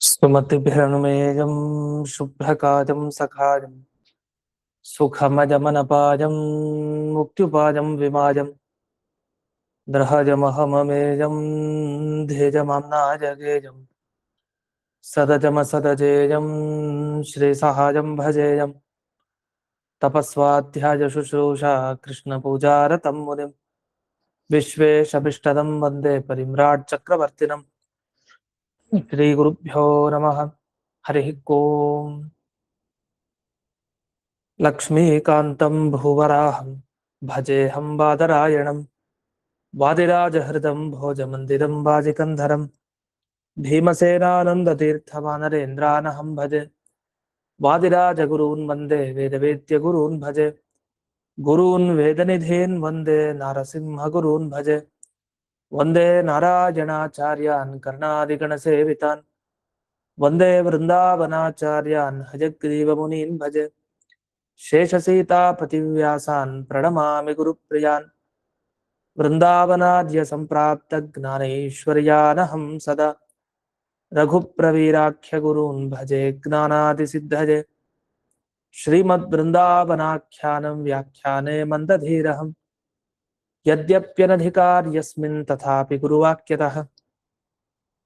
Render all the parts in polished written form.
सुमतिभिरनुमेयं शुभ्रकाजं सखाजं सुखमजमनपाजं मुक्त्युपाजं विमाजं द्रहजमहममेजं धेजमाम्नाजगेजं सदजमसदजेजं श्रीसहाजं भजेयं तपस्वाध्यायशुश्रूषा कृष्णपूजारतं मुनिं विश्वेशभिष्टदं वन्दे परिम्राट् चक्रवर्तिनं श्रीगुरुभ्यो नमः। हरिः ओम्। लक्ष्मीकान्तं भुवराहं भजेऽहं बादरायणं वादिराजहृदं भोजमन्दिरं वाजिकन्धरं भीमसेनानन्दतीर्थवानरेन्द्रानहं भजे वादिराजगुरून् वन्दे वेदवेद्यगुरून् भजे गुरून् वेदनिधीन् वन्दे नारसिंहगुरून् भजे वन्दे नारायणाचार्यान् कर्णादिगणसेवितान् वन्दे वृन्दावनाचार्यान् हयग्रीवमुनीन् भजे शेषसीतापतिव्यासान् प्रणमामि गुरुप्रियान् वृन्दावनाद्य सम्प्राप्तज्ञानैश्वर्यानहं सदा रघुप्रवीराख्यगुरून् भजे ज्ञानादिसिद्धये श्रीमद्वृन्दावनाख्यानं व्याख्याने मन्दधीरहं यद्यप्यनधिकार्यस्मिन् तथापि गुरुवाक्यतः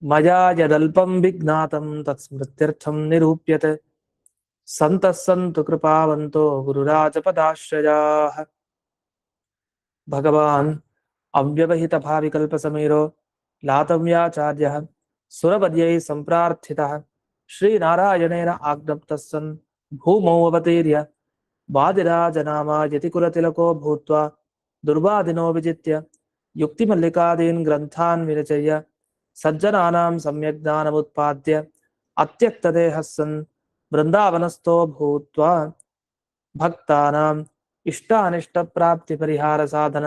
मया यदल्पं विज्ञातं तत्स्मृत्यर्थं निरूप्यते सन्तः सन्तु कृपावन्तो गुरुराजपदाश्रयाः। भगवान् अव्यवहितभाविकल्पसमीरो लातव्याचार्यः सुरपद्यैः सम्प्रार्थितः श्रीनारायणेन आज्ञप्तस्सन् भूमौ अवतीर्य वादिराजनामा यतिकुलतिलको भूत्वा दुर्वादिनो विजित्य युक्तिमल्लिकादीन् ग्रन्थान् विरचय्य सज्जनानां सम्यक् ज्ञानमुत्पाद्य अत्यक्तदेहः सन् वृन्दावनस्थो भूत्वा भक्तानाम् इष्टानिष्टप्राप्तिपरिहारसाधन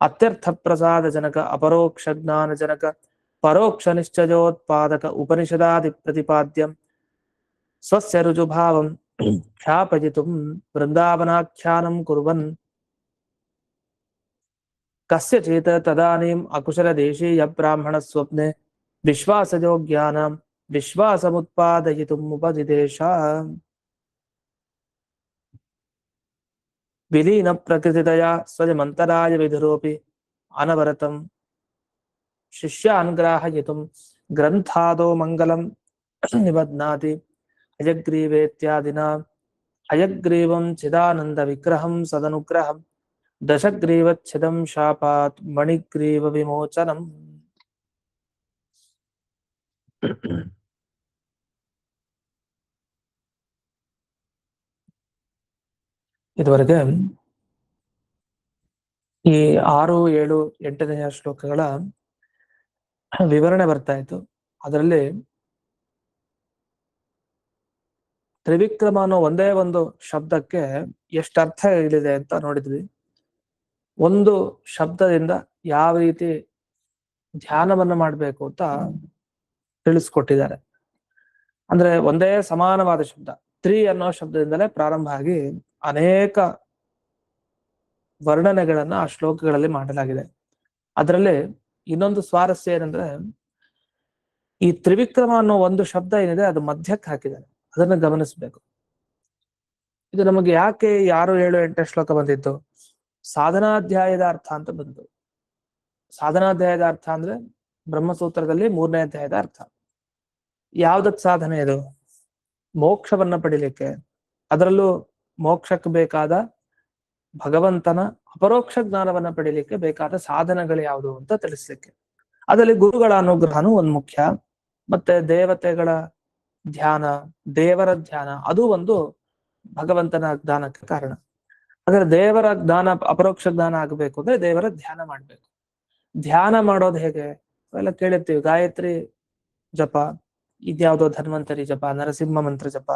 अत्यर्थप्रसादजनक अपरोक्षज्ञानजनक परोक्षनिश्चयोत्पादक उपनिषदादिप्रतिपाद्यं स्वस्य ऋजुभावं ख्यापयितुं वृन्दावनाख्यानं कुर्वन् कस्यचित् तदानीम् अकुशलदेशीयब्राह्मणस्वप्ने विश्वासयोग्यानां विश्वासमुत्पादयितुमुपदिदेश विलीन प्रकृतिदया स्वजमन्तराय विधुरोऽपि अनवरतं शिष्यान् ग्राहयितुं ग्रन्थादो मङ्गलं निबध्नाति हयग्रीवेत्यादिना हयग्रीवं चिदानन्दविग्रहं सदनुग्रहं दशग्रीवच्छिदं शापात् मणिग्रीवविमोचनम्। ಇದುವರೆಗೆ ಈ 6, 7, 8ನೇ ಶ್ಲೋಕಗಳ ವಿವರಣೆ ಬರ್ತಾ ಇತ್ತು. ಅದರಲ್ಲಿ ತ್ರಿವಿಕ್ರಮ ಅನ್ನೋ ಒಂದೇ ಒಂದು ಶಬ್ದಕ್ಕೆ ಎಷ್ಟು ಅರ್ಥ ಇಲ್ಲಿದೆ ಅಂತ ನೋಡಿದ್ವಿ. ಒಂದು ಶಬ್ದದಿಂದ ಯಾವ ರೀತಿ ಧ್ಯಾನವನ್ನು ಮಾಡಬೇಕು ಅಂತ ತಿಳಿಸ್ಕೊಟ್ಟಿದ್ದಾರೆ. ಅಂದ್ರೆ ಒಂದೇ ಸಮಾನವಾದ ಶಬ್ದ ತ್ರಿ ಅನ್ನೋ ಶಬ್ದದಿಂದಲೇ ಪ್ರಾರಂಭ ಆಗಿ ಅನೇಕ ವರ್ಣನೆಗಳನ್ನ ಆ ಶ್ಲೋಕಗಳಲ್ಲಿ ಮಾಡಲಾಗಿದೆ. ಅದರಲ್ಲಿ ಇನ್ನೊಂದು ಸ್ವಾರಸ್ಯ ಏನಂದ್ರೆ ಈ ತ್ರಿವಿಕ್ರಮ ಅನ್ನೋ ಒಂದು ಶಬ್ದ ಏನಿದೆ ಅದು ಮಧ್ಯಕ್ಕೆ ಹಾಕಿದ್ದಾರೆ, ಅದನ್ನ ಗಮನಿಸ್ಬೇಕು. ಇದು ನಮಗೆ ಯಾಕೆ 6, 7, 8 ಶ್ಲೋಕ ಬಂದಿತ್ತು? ಸಾಧನಾಧ್ಯಾಯದ ಅರ್ಥ ಅಂತ ಬಂತು. ಸಾಧನಾಧ್ಯಾಯದ ಅರ್ಥ ಅಂದ್ರೆ ಬ್ರಹ್ಮಸೂತ್ರದಲ್ಲಿ 3ನೇ ಅಧ್ಯಾಯದ ಅರ್ಥ. ಯಾವ್ದಕ್ ಸಾಧನೆ ಇದು? ಮೋಕ್ಷವನ್ನ ಪಡಿಲಿಕ್ಕೆ, ಅದರಲ್ಲೂ ಮೋಕ್ಷಕ್ಕೆ ಬೇಕಾದ ಭಗವಂತನ ಅಪರೋಕ್ಷ ಜ್ಞಾನವನ್ನ ಪಡಿಲಿಕ್ಕೆ ಬೇಕಾದ ಸಾಧನಗಳು ಯಾವುದು ಅಂತ ತಿಳಿಸ್ಲಿಕ್ಕೆ. ಅದರಲ್ಲಿ ಗುರುಗಳ ಅನುಗ್ರಹನೂ ಒಂದು ಮುಖ್ಯ, ಮತ್ತೆ ದೇವತೆಗಳ ಧ್ಯಾನ, ದೇವರ ಧ್ಯಾನ ಅದು ಒಂದು ಭಗವಂತನ ಜ್ಞಾನಕ್ಕೆ ಕಾರಣ. ಹಾಗಾದ್ರೆ ದೇವರ ಜ್ಞಾನ, ಅಪರೋಕ್ಷ ಜ್ಞಾನ ಆಗಬೇಕು ಅಂದ್ರೆ ದೇವರ ಧ್ಯಾನ ಮಾಡ್ಬೇಕು. ಧ್ಯಾನ ಮಾಡೋದು ಹೇಗೆ ಎಲ್ಲ ಕೇಳಿರ್ತೀವಿ. ಗಾಯತ್ರಿ ಜಪ, ಇದ್ಯಾವುದೋ ಧನ್ವಂತರಿ ಜಪ, ನರಸಿಂಹ ಮಂತ್ರ ಜಪ,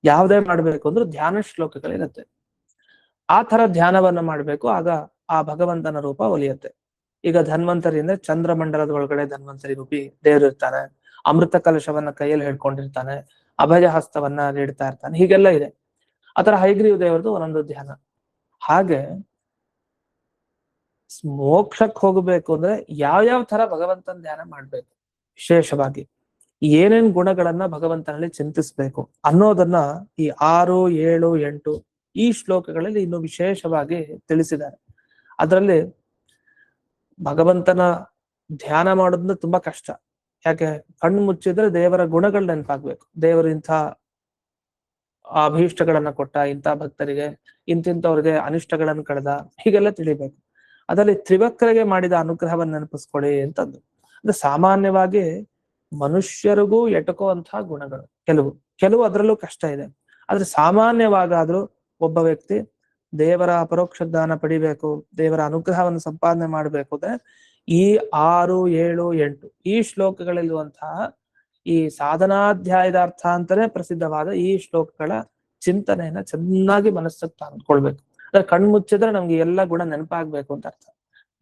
ಯಾವುದೇ ಮಾಡ್ಬೇಕು ಅಂದ್ರೂ ಧ್ಯಾನ ಶ್ಲೋಕಗಳಿರುತ್ತೆ. ಆ ತರ ಧ್ಯಾನವನ್ನ ಮಾಡ್ಬೇಕು, ಆಗ ಆ ಭಗವಂತನ ರೂಪ ಒಲಿಯುತ್ತೆ. ಈಗ ಧನ್ವಂತರಿ ಅಂದ್ರೆ ಚಂದ್ರಮಂಡಲದ ಒಳಗಡೆ ಧನ್ವಂತರಿ ರೂಪಿ ದೇವರು ಇರ್ತಾನೆ, ಅಮೃತ ಕಲಶವನ್ನ ಕೈಯಲ್ಲಿ ಹಿಡ್ಕೊಂಡಿರ್ತಾನೆ, ಅಭಯ ಹಸ್ತವನ್ನ ನೀಡ್ತಾ ಇರ್ತಾನೆ, ಹೀಗೆಲ್ಲ ಇದೆ. ಆತರ ಹಯಗ್ರೀವ ದೇವರದು ಒಂದೊಂದು ಧ್ಯಾನ. ಹಾಗೆ ಮೋಕ್ಷಕ್ಕೆ ಹೋಗಬೇಕು ಅಂದ್ರೆ ಯಾವ್ಯಾವ ತರ ಭಗವಂತನ ಧ್ಯಾನ ಮಾಡ್ಬೇಕು, ವಿಶೇಷವಾಗಿ ಏನೇನ್ ಗುಣಗಳನ್ನ ಭಗವಂತನಲ್ಲಿ ಚಿಂತಿಸ್ಬೇಕು ಅನ್ನೋದನ್ನ ಈ 6, 7, 8 ಈ ಶ್ಲೋಕಗಳಲ್ಲಿ ಇನ್ನು ವಿಶೇಷವಾಗಿ ತಿಳಿಸಿದ್ದಾರೆ. ಅದರಲ್ಲಿ ಭಗವಂತನ ಧ್ಯಾನ ಮಾಡೋದನ್ನ ತುಂಬಾ ಕಷ್ಟ. ಯಾಕೆ? ಕಣ್ಣು ಮುಚ್ಚಿದ್ರೆ ದೇವರ ಗುಣಗಳು ನೆನಪಾಗ್ಬೇಕು. ದೇವರು ಇಂಥ ಅಭೀಷ್ಟಗಳನ್ನ ಕೊಟ್ಟ, ಇಂಥ ಭಕ್ತರಿಗೆ, ಇಂತಿಂತವ್ರಿಗೆ ಅನಿಷ್ಟಗಳನ್ನು ಕಳೆದ, ಹೀಗೆಲ್ಲ ತಿಳಿಬೇಕು. ಅದರಲ್ಲಿ ತ್ರಿವಕ್ರಗೆ ಮಾಡಿದ ಅನುಗ್ರಹವನ್ನು ನೆನಪಿಸ್ಕೊಳ್ಳಿ ಅಂತಂದು. ಅಂದ್ರೆ ಸಾಮಾನ್ಯವಾಗಿ ಮನುಷ್ಯರಿಗೂ ಎಟಕುವಂತಹ ಗುಣಗಳು ಕೆಲವು ಅದರಲ್ಲೂ ಕಷ್ಟ ಇದೆ. ಆದ್ರೆ ಸಾಮಾನ್ಯವಾಗಾದ್ರೂ ಒಬ್ಬ ವ್ಯಕ್ತಿ ದೇವರ ಅಪರೋಕ್ಷ ಜ್ಞಾನ ಪಡಿಬೇಕು, ದೇವರ ಅನುಗ್ರಹವನ್ನು ಸಂಪಾದನೆ ಮಾಡಬೇಕು ಅಂದ್ರೆ ಈ 6, 7, 8 ಈ ಶ್ಲೋಕಗಳಲ್ಲಿರುವಂತಹ ಈ ಸಾಧನಾಧ್ಯಾಯದ ಅರ್ಥ ಅಂತಾನೆ ಪ್ರಸಿದ್ಧವಾದ ಈ ಶ್ಲೋಕಗಳ ಚಿಂತನೆಯನ್ನ ಚೆನ್ನಾಗಿ ಮನಸ್ಸಕ್ಕೆ ತಂದ್ಕೊಳ್ಬೇಕು. ಅಂದ್ರೆ ಕಣ್ಮುಚ್ಚಿದ್ರೆ ನಮ್ಗೆ ಎಲ್ಲ ಗುಣ ನೆನಪಾಗ್ಬೇಕು ಅಂತ ಅರ್ಥ.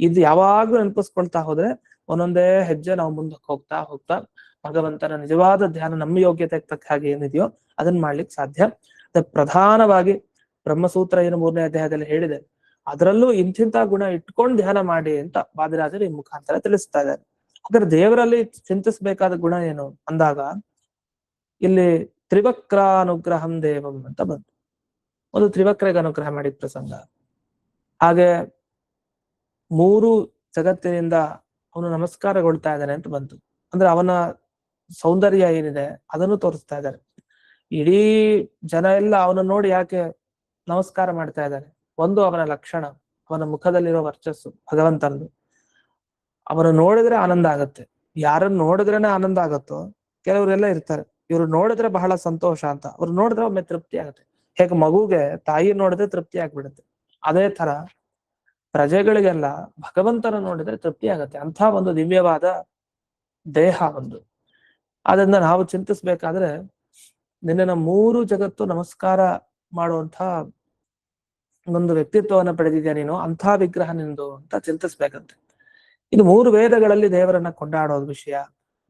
ಇದು ಯಾವಾಗ್ಲೂ ನೆನಪಿಸ್ಕೊಳ್ತಾ ಹೋದ್ರೆ ಒಂದೊಂದೇ ಹೆಜ್ಜೆ ನಾವು ಮುಂದಕ್ಕೆ ಹೋಗ್ತಾ ಹೋಗ್ತಾ ಭಗವಂತನ ನಿಜವಾದ ಧ್ಯಾನ ನಮ್ಮ ಯೋಗ್ಯತೆಗೆ ತಕ್ಕ ಹಾಗೆ ಏನಿದೆಯೋ ಅದನ್ನ ಮಾಡ್ಲಿಕ್ಕೆ ಸಾಧ್ಯ. ಪ್ರಧಾನವಾಗಿ ಬ್ರಹ್ಮಸೂತ್ರ ಏನು 3ನೇ ಅಧ್ಯಾಯದಲ್ಲಿ ಹೇಳಿದೆ, ಅದರಲ್ಲೂ ಇಂತಿಂತ ಗುಣ ಇಟ್ಕೊಂಡು ಧ್ಯಾನ ಮಾಡಿ ಅಂತ ವಾದಿರಾಜರು ಈ ಮುಖಾಂತರ ತಿಳಿಸ್ತಾ ಇದ್ದಾರೆ. ಹಾಗಾದ್ರೆ ದೇವರಲ್ಲಿ ಚಿಂತಿಸ್ಬೇಕಾದ ಗುಣ ಏನು ಅಂದಾಗ ಇಲ್ಲಿ ತ್ರಿವಕ್ರಾನುಗ್ರಹಂ ದೇವಂ ಅಂತ ಬಂತು. ಒಂದು ತ್ರಿವಕ್ರಿಗೆ ಅನುಗ್ರಹ ಮಾಡಿದ ಪ್ರಸಂಗ. ಹಾಗೆ 3 ಜಗತ್ತಿನಿಂದ ಅವನು ನಮಸ್ಕಾರಗೊಳ್ತಾ ಇದ್ದಾನೆ ಅಂತ ಬಂತು. ಅಂದ್ರೆ ಅವನ ಸೌಂದರ್ಯ ಏನಿದೆ ಅದನ್ನು ತೋರಿಸ್ತಾ ಇದ್ದಾರೆ. ಇಡೀ ಜನ ಎಲ್ಲ ಅವನ ನೋಡಿ ಯಾಕೆ ನಮಸ್ಕಾರ ಮಾಡ್ತಾ ಇದ್ದಾರೆ? ಒಂದು ಅವನ ಲಕ್ಷಣ, ಅವನ ಮುಖದಲ್ಲಿರೋ ವರ್ಚಸ್ಸು ಭಗವಂತನದು. ಅವನು ನೋಡಿದ್ರೆ ಆನಂದ ಆಗತ್ತೆ. ಯಾರನ್ನು ನೋಡಿದ್ರೇನೆ ಆನಂದ ಆಗತ್ತೋ ಕೆಲವರೆಲ್ಲ ಇರ್ತಾರೆ, ಇವ್ರು ನೋಡಿದ್ರೆ ಬಹಳ ಸಂತೋಷ ಅಂತ. ಅವ್ರು ನೋಡಿದ್ರೆ ಒಮ್ಮೆ ತೃಪ್ತಿ ಆಗುತ್ತೆ. ಹೇಗೆ ಮಗುಗೆ ತಾಯಿ ನೋಡಿದ್ರೆ ತೃಪ್ತಿ ಆಗ್ಬಿಡುತ್ತೆ, ಅದೇ ತರ ಪ್ರಜೆಗಳಿಗೆಲ್ಲ ಭಗವಂತನ ನೋಡಿದ್ರೆ ತೃಪ್ತಿ ಆಗತ್ತೆ. ಅಂಥ ಒಂದು ದಿವ್ಯವಾದ ದೇಹ ಒಂದು. ಅದನ್ನ ನಾವು ಚಿಂತಿಸ್ಬೇಕಾದ್ರೆ ನಿನ್ನ 3 ಜಗತ್ತು ನಮಸ್ಕಾರ ಮಾಡುವಂಥ ಒಂದು ವ್ಯಕ್ತಿತ್ವವನ್ನು ಪಡೆದಿದ್ಯಾ ನೀನು, ಅಂಥ ವಿಗ್ರಹ ನಿಂದು ಅಂತ ಚಿಂತಿಸ್ಬೇಕಂತೆ. ಇನ್ನು 3 ವೇದಗಳಲ್ಲಿ ದೇವರನ್ನ ಕೊಂಡಾಡೋದು ವಿಷಯ,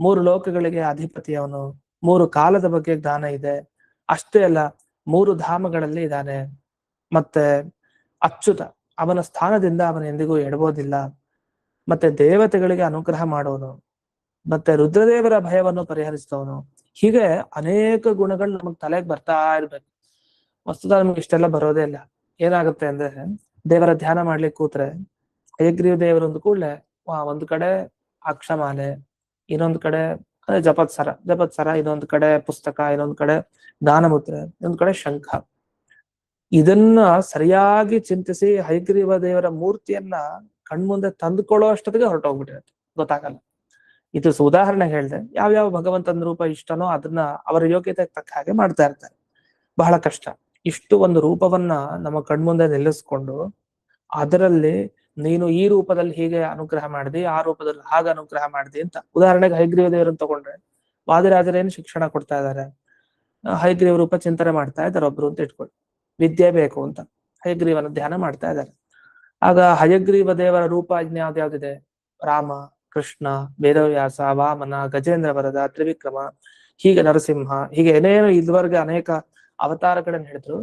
3 ಲೋಕಗಳಿಗೆ ಅಧಿಪತಿಯವನು, 3 ಕಾಲದ ಬಗ್ಗೆ ಜ್ಞಾನ ಇದೆ. ಅಷ್ಟೇ ಅಲ್ಲ, 3 ಧಾಮಗಳಲ್ಲಿ ಇದ್ದಾನೆ. ಮತ್ತೆ ಅಚ್ಯುತ, ಅವನ ಸ್ಥಾನದಿಂದ ಅವನ ಎಂದಿಗೂ ಎಡಬೋದಿಲ್ಲ. ಮತ್ತೆ ದೇವತೆಗಳಿಗೆ ಅನುಗ್ರಹ ಮಾಡೋನು, ಮತ್ತೆ ರುದ್ರದೇವರ ಭಯವನ್ನು ಪರಿಹರಿಸಿದವನು. ಹೀಗೆ ಅನೇಕ ಗುಣಗಳು ನಮಗ್ ತಲೆಗೆ ಬರ್ತಾ ಇರ್ಬೇಕು. ವಸ್ತುತ ನಮ್ಗೆ ಇಷ್ಟೆಲ್ಲ ಬರೋದೇ ಇಲ್ಲ. ಏನಾಗುತ್ತೆ ಅಂದ್ರೆ ದೇವರ ಧ್ಯಾನ ಮಾಡ್ಲಿಕ್ಕೆ ಕೂತ್ರೆ ಹಯಗ್ರೀವ ದೇವರೊಂದು ಕೂಡಲೇ ಒಂದು ಕಡೆ ಅಕ್ಷಮಾಲೆ, ಇನ್ನೊಂದು ಕಡೆ ಜಪತ್ಸರ, ಇನ್ನೊಂದು ಕಡೆ ಪುಸ್ತಕ, ಇನ್ನೊಂದು ಕಡೆ ದಾನಮುದ್ರೆ, ಇನ್ನೊಂದು ಕಡೆ ಶಂಖ. ಇದನ್ನ ಸರಿಯಾಗಿ ಚಿಂತಿಸಿ ಹಯಗ್ರೀವ ದೇವರ ಮೂರ್ತಿಯನ್ನ ಕಣ್ಮುಂದೆ ತಂದುಕೊಳ್ಳೋ ಅಷ್ಟೊತ್ತಿಗೆ ಹೊರಟೋಗ್ಬಿಟ್ಟಿರುತ್ತೆ, ಗೊತ್ತಾಗಲ್ಲ. ಇದು ಉದಾಹರಣೆ ಹೇಳಿದೆ. ಯಾವ್ಯಾವ ಭಗವಂತನ ರೂಪ ಇಷ್ಟನೋ ಅದನ್ನ ಅವರ ಯೋಗ್ಯತೆಗೆ ತಕ್ಕ ಹಾಗೆ ಮಾಡ್ತಾ ಇರ್ತಾರೆ. ಬಹಳ ಕಷ್ಟ. ಇಷ್ಟು ಒಂದು ರೂಪವನ್ನ ನಮ್ಮ ಕಣ್ಮುಂದೆ ನಿಲ್ಲಿಸ್ಕೊಂಡು ಅದರಲ್ಲಿ ನೀನು ಈ ರೂಪದಲ್ಲಿ ಹೀಗೆ ಅನುಗ್ರಹ ಮಾಡಿದಿ, ಆ ರೂಪದಲ್ಲಿ ಹಾಗೆ ಅನುಗ್ರಹ ಮಾಡಿದಿ ಅಂತ. ಉದಾಹರಣೆಗೆ ಹಯಗ್ರೀವ ದೇವರನ್ನು ತಗೊಂಡ್ರೆ ವಾದಿರಾಜರೇನು ಶಿಕ್ಷಣ ಕೊಡ್ತಾ ಇದ್ದಾರೆ, ಹಯಗ್ರೀವ ರೂಪ ಚಿಂತನೆ ಮಾಡ್ತಾ ಇದ್ದಾರೆ ಒಬ್ರು ಅಂತ ಇಟ್ಕೊಳ್ಳಿ. ವಿದ್ಯೆ ಬೇಕು ಅಂತ ಹಯಗ್ರೀವನ ಧ್ಯಾನ ಮಾಡ್ತಾ ಇದ್ದಾರೆ. ಆಗ ಹಯಗ್ರೀವ ದೇವರ ರೂಪ ಯಾವ್ದ್ಯಾವ್ದಿದೆ? ರಾಮ, ಕೃಷ್ಣ, ವೇದವ್ಯಾಸ, ವಾಮನ, ಗಜೇಂದ್ರ ವರದ, ತ್ರಿವಿಕ್ರಮ, ಹೀಗೆ ನರಸಿಂಹ, ಹೀಗೆ ಏನೇನು ಇದುವರೆಗೆ ಅನೇಕ ಅವತಾರಗಳನ್ನ ಹೇಳಿದ್ರು.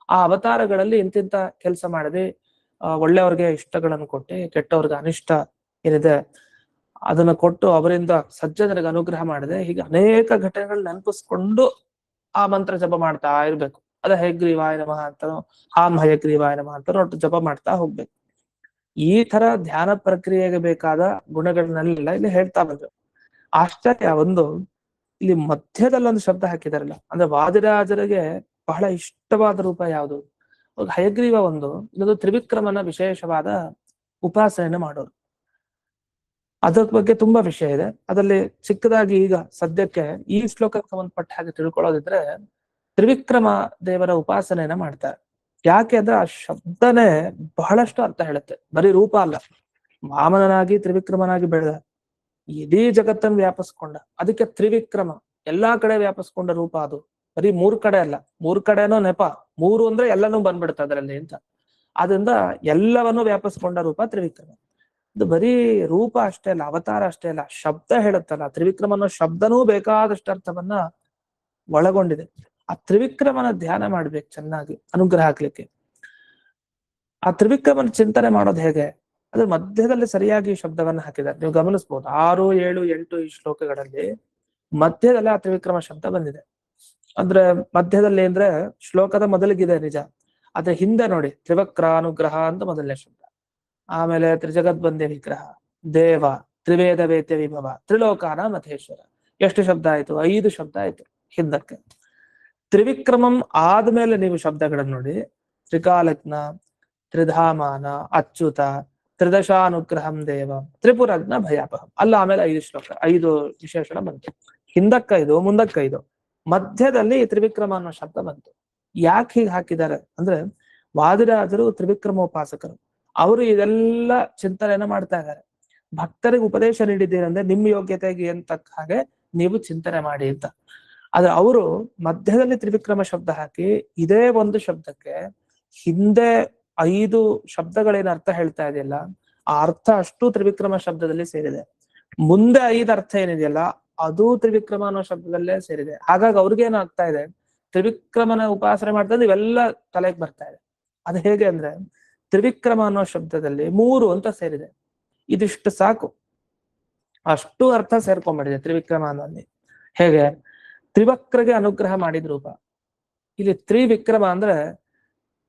ಆ ಅವತಾರಗಳಲ್ಲಿ ಇಂತಿಂತ ಕೆಲಸ ಮಾಡದೆ ಒಳ್ಳೆಯವ್ರಿಗೆ ಇಷ್ಟಗಳನ್ನು ಕೊಟ್ಟು ಕೆಟ್ಟವ್ರಿಗೆ ಅನಿಷ್ಟ ಏನಿದೆ ಅದನ್ನ ಕೊಟ್ಟು ಅವರಿಂದ ಸಜ್ಜನರಿಗೆ ಅನುಗ್ರಹ ಮಾಡದೆ, ಹೀಗೆ ಅನೇಕ ಘಟನೆಗಳು ನೆನಪಿಸ್ಕೊಂಡು ಆ ಮಂತ್ರ ಜಪ ಮಾಡ್ತಾ ಇರ್ಬೇಕು. ಅದ ಹಯಗ್ರೀವಾಯ ನಮಃ ಅಂತನೋ, ಹಾಂ ಹಯಗ್ರೀವಾಯ ನಮಃ ಅಂತನೋ ಒಟ್ಟು ಜಪ ಮಾಡ್ತಾ ಹೋಗ್ಬೇಕು. ಈ ತರ ಧ್ಯಾನ ಪ್ರಕ್ರಿಯೆಗೆ ಬೇಕಾದ ಗುಣಗಳನ್ನೆಲ್ಲ ಇಲ್ಲಿ ಹೇಳ್ತಾ ಬಂದ್ರು. ಆಶ್ಚರ್ಯ ಒಂದು, ಇಲ್ಲಿ ಮಧ್ಯದಲ್ಲೊಂದು ಶಬ್ದ ಹಾಕಿದಾರಲ್ಲ, ಅಂದ್ರೆ ವಾದಿರಾಜರಿಗೆ ಬಹಳ ಇಷ್ಟವಾದ ರೂಪ ಯಾವುದು? ಹಯಗ್ರೀವ ಒಂದು, ಇನ್ನೊಂದು ತ್ರಿವಿಕ್ರಮನ ವಿಶೇಷವಾದ ಉಪಾಸನೆ ಮಾಡೋರು. ಅದ್ರ ಬಗ್ಗೆ ತುಂಬಾ ವಿಷಯ ಇದೆ. ಅದರಲ್ಲಿ ಚಿಕ್ಕದಾಗಿ ಈಗ ಸದ್ಯಕ್ಕೆ ಈ ಶ್ಲೋಕಕ್ಕೆ ಸಂಬಂಧಪಟ್ಟ ಹಾಗೆ ತಿಳ್ಕೊಳ್ಳೋದಿದ್ರೆ, ತ್ರಿವಿಕ್ರಮ ದೇವರ ಉಪಾಸನೆಯನ್ನ ಮಾಡ್ತಾರೆ. ಯಾಕೆ ಅಂದ್ರೆ ಆ ಶಬ್ದನೇ ಬಹಳಷ್ಟು ಅರ್ಥ ಹೇಳುತ್ತೆ. ಬರೀ ರೂಪ ಅಲ್ಲ, ವಾಮನನಾಗಿ ತ್ರಿವಿಕ್ರಮನಾಗಿ ಬೆಳೆದ, ಇಡೀ ಜಗತ್ತನ್ನು ವ್ಯಾಪಿಸ್ಕೊಂಡ, ಅದಕ್ಕೆ ತ್ರಿವಿಕ್ರಮ, ಎಲ್ಲಾ ಕಡೆ ವ್ಯಾಪಿಸ್ಕೊಂಡ ರೂಪ ಅದು. ಬರೀ 3 ಕಡೆ ಅಲ್ಲ, 3 ಕಡೆನೋ ನೆಪ, 3 ಅಂದ್ರೆ ಎಲ್ಲನೂ ಬಂದ್ಬಿಡುತ್ತೆ ಅದರಲ್ಲಿ ಅಂತ. ಆದ್ರಿಂದ ಎಲ್ಲವನ್ನೂ ವ್ಯಾಪಿಸ್ಕೊಂಡ ರೂಪ ತ್ರಿವಿಕ್ರಮ. ಇದು ಬರೀ ರೂಪ ಅಷ್ಟೇ ಅಲ್ಲ, ಅವತಾರ ಅಷ್ಟೇ ಅಲ್ಲ, ಶಬ್ದ ಹೇಳುತ್ತಲ್ಲ, ತ್ರಿವಿಕ್ರಮನ ಶಬ್ದನೂ ಬೇಕಾದಷ್ಟು ಅರ್ಥವನ್ನ ಒಳಗೊಂಡಿದೆ. ಆ ತ್ರಿವಿಕ್ರಮನ ಧ್ಯಾನ ಮಾಡ್ಬೇಕು ಚೆನ್ನಾಗಿ ಅನುಗ್ರಹ ಆಗ್ಲಿಕ್ಕೆ. ಆ ತ್ರಿವಿಕ್ರಮನ ಚಿಂತನೆ ಮಾಡೋದು ಹೇಗೆ? ಅದ್ರ ಮಧ್ಯದಲ್ಲಿ ಸರಿಯಾಗಿ ಶಬ್ದವನ್ನ ಹಾಕಿದ್ದಾರೆ. ನೀವು ಗಮನಿಸಬಹುದು 6, 7, 8 ಈ ಶ್ಲೋಕಗಳಲ್ಲಿ ಮಧ್ಯದಲ್ಲಿ ಆ ತ್ರಿವಿಕ್ರಮ ಶಬ್ದ ಬಂದಿದೆ. ಅಂದ್ರೆ ಮಧ್ಯದಲ್ಲಿ ಅಂದ್ರೆ ಶ್ಲೋಕದ ಮೊದಲಿಗಿದೆ ನಿಜ, ಅದ್ರ ಹಿಂದೆ ನೋಡಿ ತ್ರಿವಕ್ರಾನುಗ್ರಹ ಅಂತ ಮೊದಲನೇ ಶಬ್ದ, ಆಮೇಲೆ ತ್ರಿಜಗದ್ವಂದ್ಯ ವಿಗ್ರಹ, ದೇವ, ತ್ರಿವೇದ ವೇದ್ಯ ವಿಭವ, ತ್ರಿಲೋಕಾನ ಮಥೇಶ್ವರ. ಎಷ್ಟು ಶಬ್ದ ಆಯ್ತು? 5 ಶಬ್ದ ಆಯ್ತು ಹಿಂದಕ್ಕೆ. ತ್ರಿವಿಕ್ರಮಂ ಆದ್ಮೇಲೆ ನೀವು ಶಬ್ದಗಳನ್ನು ನೋಡಿ, ತ್ರಿಕಾಲಜ್ಞ, ತ್ರಿಧಾಮಾನ, ಅಚ್ಯುತ, ತ್ರಿದಶಾನುಗ್ರಹಂ ದೇವ, ತ್ರಿಪುರಜ್ಞ ಭಯಾಪಹಂ. ಅಲ್ಲ ಆಮೇಲೆ 5 ಶ್ಲೋಕ, 5 ವಿಶೇಷಣ ಬಂತು. ಹಿಂದಕ್ಕೈದು, ಮುಂದಕ್ಕೈದು, ಮಧ್ಯದಲ್ಲಿ ತ್ರಿವಿಕ್ರಮ ಅನ್ನೋ ಶಬ್ದ ಬಂತು. ಯಾಕೆ ಹೀಗೆ ಹಾಕಿದ್ದಾರೆ ಅಂದ್ರೆ, ವಾದಿರಾಜರು ತ್ರಿವಿಕ್ರಮೋಪಾಸಕರು, ಅವರು ಇದೆಲ್ಲ ಚಿಂತನೆಯನ್ನ ಮಾಡ್ತಾ ಇದ್ದಾರೆ. ಭಕ್ತರಿಗೆ ಉಪದೇಶ ನೀಡಿದ್ದೀರಂದ್ರೆ ನಿಮ್ಮ ಯೋಗ್ಯತೆಗೆ ಏನ್ ತಕ್ಕ ಹಾಗೆ ನೀವು ಚಿಂತನೆ ಮಾಡಿ ಅಂತ. ಆದ್ರೆ ಅವರು ಮಧ್ಯದಲ್ಲಿ ತ್ರಿವಿಕ್ರಮ ಶಬ್ದ ಹಾಕಿ ಇದೇ ಒಂದು ಶಬ್ದಕ್ಕೆ ಹಿಂದೆ 5 ಶಬ್ದಗಳೇನು ಅರ್ಥ ಹೇಳ್ತಾ ಇದೆಯಲ್ಲ, ಆ ಅರ್ಥ ಅಷ್ಟು ತ್ರಿವಿಕ್ರಮ ಶಬ್ದದಲ್ಲಿ ಸೇರಿದೆ. ಮುಂದೆ 5 ಅರ್ಥ ಏನಿದೆಯಲ್ಲ ಅದು ತ್ರಿವಿಕ್ರಮ ಅನ್ನೋ ಶಬ್ದದಲ್ಲೇ ಸೇರಿದೆ. ಹಾಗಾಗಿ ಅವ್ರಿಗೇನಾಗ್ತಾ ಇದೆ, ತ್ರಿವಿಕ್ರಮನ ಉಪಾಸನೆ ಮಾಡ್ತಾ ಇವೆಲ್ಲ ತಲೆಗೆ ಬರ್ತಾ ಇದೆ. ಅದು ಹೇಗೆ ಅಂದ್ರೆ, ತ್ರಿವಿಕ್ರಮ ಅನ್ನೋ ಶಬ್ದದಲ್ಲಿ 3 ಅಂತ ಸೇರಿದೆ. ಇದಿಷ್ಟು ಸಾಕು, ಅಷ್ಟು ಅರ್ಥ ಸೇರ್ಕೊಂಡ್ಬಿಟ್ಟಿದೆ ತ್ರಿವಿಕ್ರಮ ಅನ್ನೋಲ್ಲಿ. ಹೇಗೆ? ತ್ರಿವಕ್ರಗೆ ಅನುಗ್ರಹ ಮಾಡಿದ ರೂಪ. ಇಲ್ಲಿ ತ್ರಿವಿಕ್ರಮ ಅಂದ್ರೆ